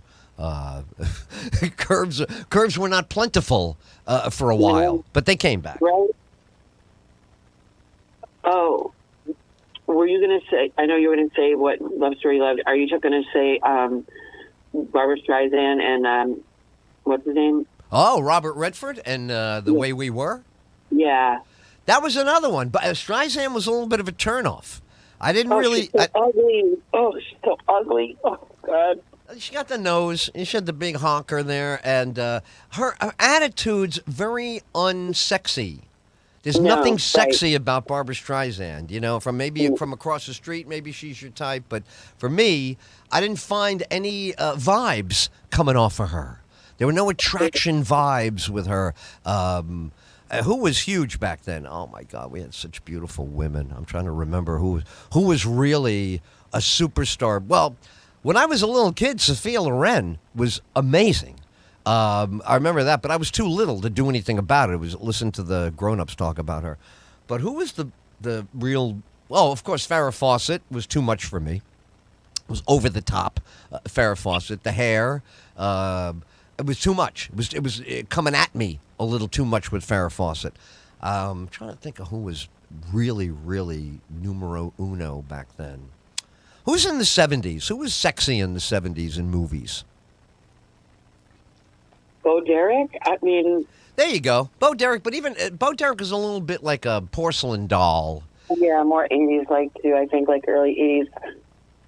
curves were not plentiful for a while, but they came back. Right. Oh, were you going to say? I know you were going to say what Love Story loved. Are you just going to say Barbra Streisand and what's his name? Oh, Robert Redford and The Way We Were? Yeah. That was another one. But Streisand was a little bit of a turnoff. I didn't really... She's so ugly. Oh, she's so ugly. Oh, God. She got the nose. She had the big honker there, and her attitude's very unsexy. There's No, nothing right. sexy about Barbara Streisand. From maybe from across the street, maybe she's your type, but for me, I didn't find any vibes coming off of her. There were no attraction vibes with her. Who was huge back then? Oh my God, we had such beautiful women. I'm trying to remember who was really a superstar. Well, when I was a little kid, Sophia Loren was amazing. I remember that, but I was too little to do anything about it. It was listen to the grown-ups talk about her. But who was the real? Well, of course, Farrah Fawcett was too much for me. It was over the top. Farrah Fawcett, the hair, it was too much. It was coming at me a little too much with Farrah Fawcett. I'm trying to think of who was really, really numero uno back then. Who's in the '70s? Who was sexy in the '70s in movies? Bo Derek. I mean, There you go, Bo Derek. But even Bo Derek is a little bit like a porcelain doll. yeah, more 80s like too. I think like early 80s,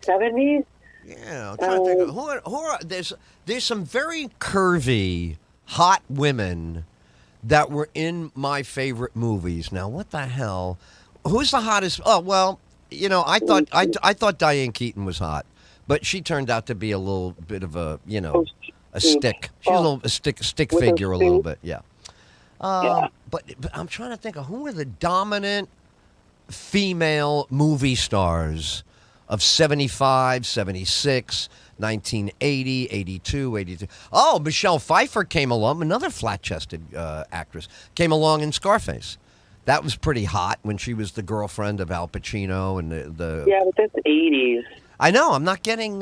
70s. Yeah, I'm trying to think of who are there's some very curvy, hot women that were in my favorite movies. Now, what the hell? Who's the hottest? Oh well, I thought Diane Keaton was hot, but she turned out to be a little bit of a stick. She's a stick With her figure a little suit. bit, yeah. Yeah. But I'm trying to think of who are the dominant female movie stars of 75, 76, 1980, 82, 82. Oh, Michelle Pfeiffer came along, another flat-chested actress, came along in Scarface. That was pretty hot when she was the girlfriend of Al Pacino and the Yeah, but that's 80s. I know. I'm not getting.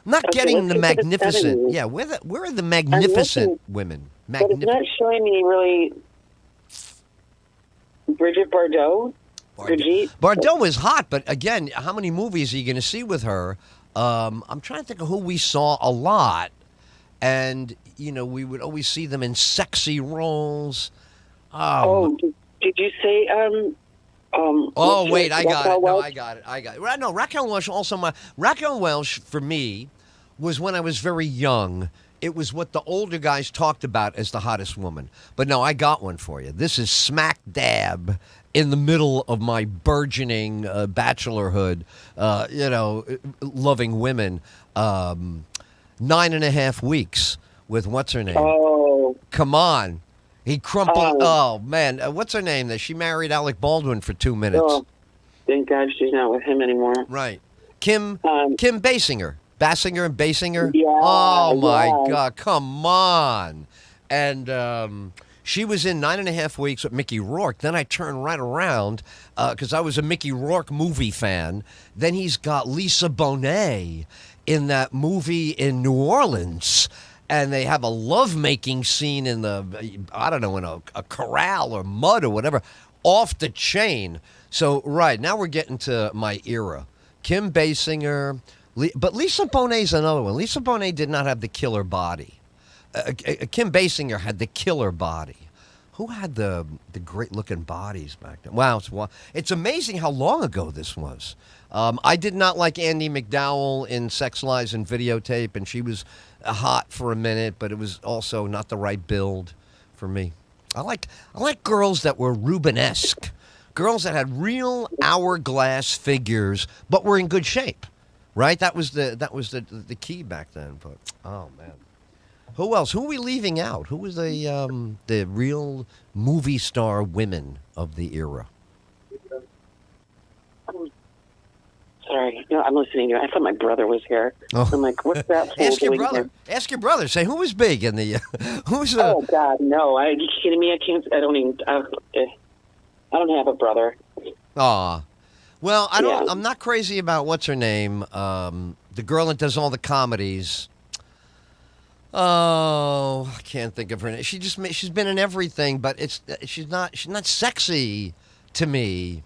Not Okay, getting let's the go to the magnificent. 70s. Yeah, where are the magnificent women? But it's not showing me really. Bridget Bardot. Brigitte. Bardot was hot, but again, how many movies are you going to see with her? I'm trying to think of who we saw a lot, and we would always see them in sexy roles. Oh, did you say Oh what's wait, her- I got Raquel it. No, Welch? I got it. No, Raquel Welch also Raquel Welch for me was when I was very young. It was what the older guys talked about as the hottest woman. But no, I got one for you. This is smack dab in the middle of my burgeoning bachelorhood. Loving women. 9.5 weeks with what's her name? Oh, Come on. He crumpled. Oh man, what's her name? That she married Alec Baldwin for 2 minutes. oh, thank God she's not with him anymore. Right. Kim Um, Basinger. Bassinger and Basinger. Yeah, Oh my yeah. God! Come on. And she was in 9.5 weeks with Mickey Rourke. Then I turned right around because I was a Mickey Rourke movie fan. Then he's got Lisa Bonet in that movie in New Orleans. And they have a lovemaking scene in I don't know, in a corral or mud or whatever, off the chain. So, right, now we're getting to my era. Kim Basinger, but Lisa Bonet's another one. Lisa Bonet did not have the killer body. Kim Basinger had the killer body. Who had the great looking bodies back then? Wow, it's amazing how long ago this was. I did not like Andie MacDowell in Sex Lies and Videotape, and she was hot for a minute, but it was also not the right build for me. I like girls that were Rubenesque, girls that had real hourglass figures, but were in good shape. Right? That was the key back then. But oh man. Who else? Who are we leaving out? Who was the real movie star women of the era? Sorry, no, I'm listening to you. I thought my brother was here. Oh. I'm like, what's that? fool Ask your doing brother. here? Ask your brother. Say who was big in the who's the Oh God, no! Are you kidding me? I can't. I don't even. I don't have a brother. Aw. Well, I don't. Yeah. I'm not crazy about what's her name. The girl that does all the comedies. Oh, I can't think of her name. She's been in everything, but she's not sexy to me.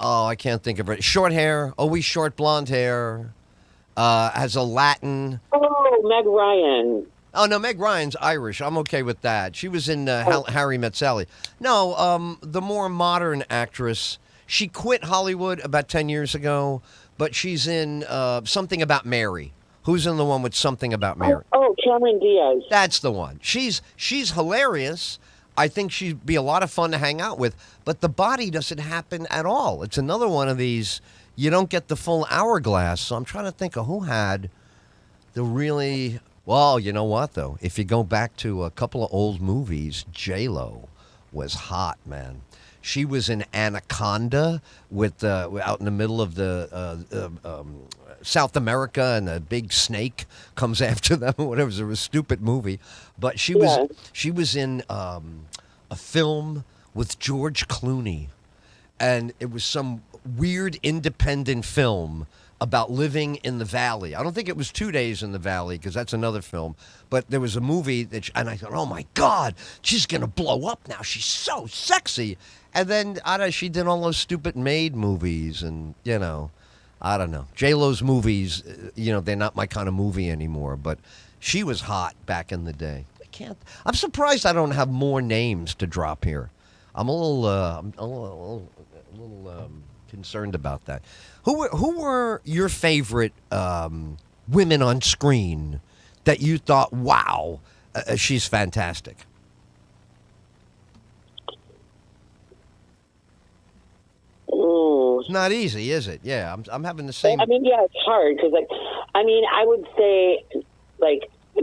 Oh, I can't think of her. Short hair, always short blonde hair. Has a Latin. Oh, Meg Ryan. Oh no, Meg Ryan's Irish. I'm okay with that. She was in Harry Met Sally. No, the more modern actress. She quit Hollywood about 10 years ago, but she's in Something About Mary Who's in the one with Something About Mary? Oh, Cameron Diaz. That's the one. She's hilarious. I think she'd be a lot of fun to hang out with, but the body doesn't happen at all. It's another one of these, you don't get the full hourglass. So I'm trying to think of who had the really, well, you know what, though? If you go back to a couple of old movies, J-Lo was hot, man. She was in Anaconda with out in the middle of the South America, and a big snake comes after them or whatever. It was a stupid movie, but she was in a film with George Clooney, and it was some weird independent film about living in the valley. I don't think it was 2 Days in the Valley, because that's another film. But there was a movie that, and I thought, oh my God, she's gonna blow up now. She's so sexy. And then she did all those stupid Maid movies, and I don't know. J-Lo's movies, they're not my kind of movie anymore. But she was hot back in the day. I'm surprised I don't have more names to drop here. I'm a little concerned about that. Who were your favorite women on screen that you thought, wow, she's fantastic? Ooh. It's not easy, is it? Yeah, I'm having the same. I mean, yeah, it's hard because, I would say,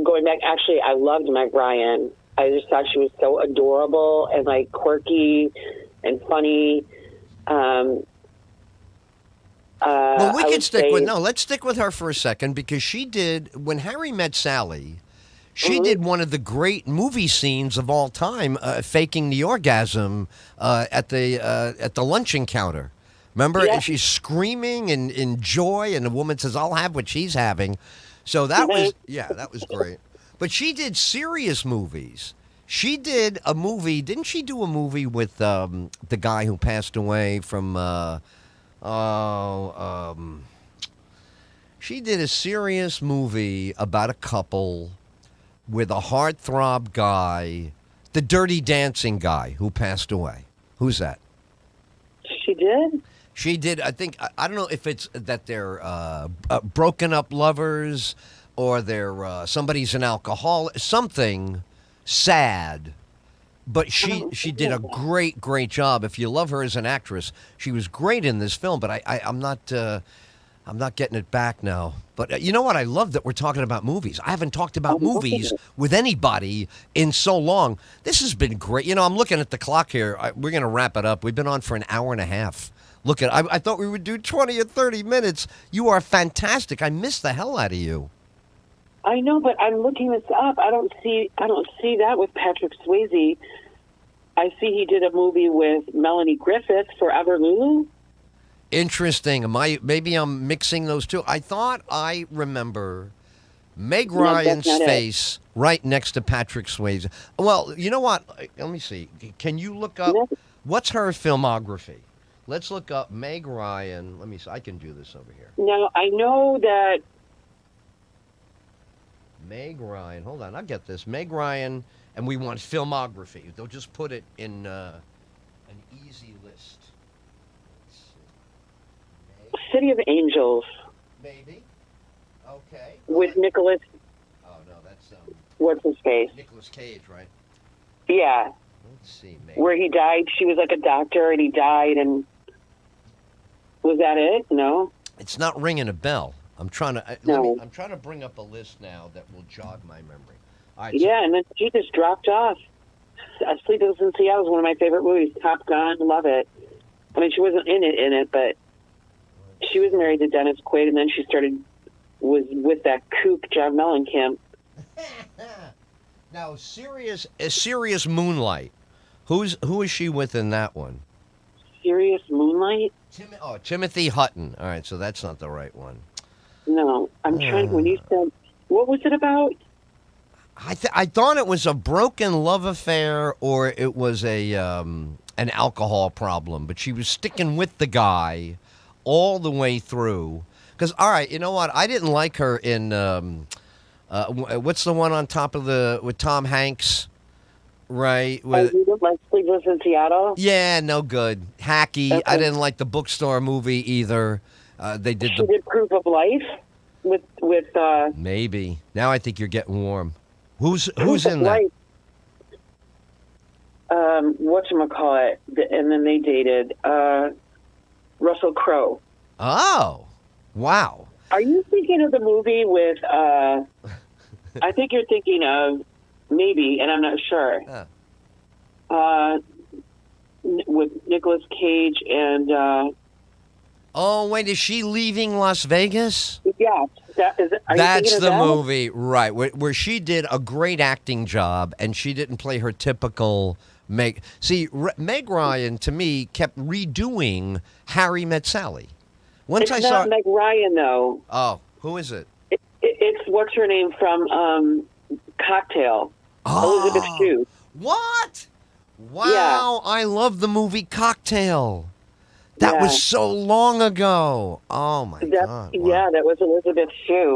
going back. Actually, I loved Meg Ryan. I just thought she was so adorable and quirky and funny. Well, we could stick with let's stick with her for a second, because she did, when Harry Met Sally, she did one of the great movie scenes of all time, faking the orgasm at the luncheon counter. Remember, Yeah. she's screaming in joy, and the woman says, "I'll have what she's having." So that was great. But she did serious movies. She did a movie. Didn't she do a movie with the guy who passed away from? She did a serious movie about a couple with a heartthrob guy, the Dirty Dancing guy who passed away. Who's that? She did? She did. I think, I don't know if it's that they're broken up lovers, or they're somebody's an alcoholic, something sad. But she did a great job. If you love her as an actress, she was great in this film. But I'm not getting it back now. But you know what? I love that we're talking about movies. I haven't talked about movies with anybody in so long. This has been great. I'm looking at the clock here. We're going to wrap it up. We've been on for an hour and a half. Look at, I thought we would do 20 or 30 minutes. You are fantastic. I miss the hell out of you. I know, but I'm looking this up. I don't see that with Patrick Swayze. I see he did a movie with Melanie Griffith, Forever Lulu. Interesting. Maybe I'm mixing those two. I thought I remember Meg Ryan's face right next to Patrick Swayze. Well, you know what? Let me see. Can you look up what's her filmography? Let's look up Meg Ryan. Let me see. I can do this over here. Now, I know that Meg Ryan. Hold on. I'll get this. Meg Ryan, and we want filmography. They'll just put it in an easy list. Let's see. City of Angels. Maybe. Okay. With Nicholas. Oh, no, that's what's his face? Nicolas Cage, right? Yeah. Let's see. Maybe. Where he died. She was like a doctor, and he died, and was that it? No. It's not ringing a bell. I'm trying to. I'm trying to bring up a list now that will jog my memory. All right, yeah, and then she just dropped off. Sleepless in Seattle is one of my favorite movies. Top Gun, love it. I mean, she wasn't in it, but she was married to Dennis Quaid, and then she was with that kook John Mellencamp. Now, serious Moonlight. Who is she with in that one? Serious Moonlight? Timothy Hutton. All right, so that's not the right one. No, I'm trying. When you said, what was it about? I thought it was a broken love affair, or it was an alcohol problem. But she was sticking with the guy all the way through. Because, all right, you know what? I didn't like her in what's the one on top of with Tom Hanks, right? You look like Sleepless in Seattle. Yeah, no good. Hacky. Okay. I didn't like the bookstore movie either. They did She did Proof of Life. with Maybe. Now I think you're getting warm. Who's in that? Right. Whatchamacallit, and then they dated Russell Crowe. Oh, wow. Are you thinking of the movie with? I think you're thinking of maybe, and I'm not sure. With Nicolas Cage and. Oh, wait, is she leaving Las Vegas? Yeah, That's the that? movie, right, where she did a great acting job, and she didn't play her typical Meg. See, Meg Ryan, to me, kept redoing Harry Met Sally. Once It's not Meg Ryan, though. Oh, who is it? It's what's her name from Cocktail. Elizabeth Shue. What? Wow, Yeah. I love the movie Cocktail. That was so long ago. Oh, my God. Wow. Yeah, that was Elizabeth Shue.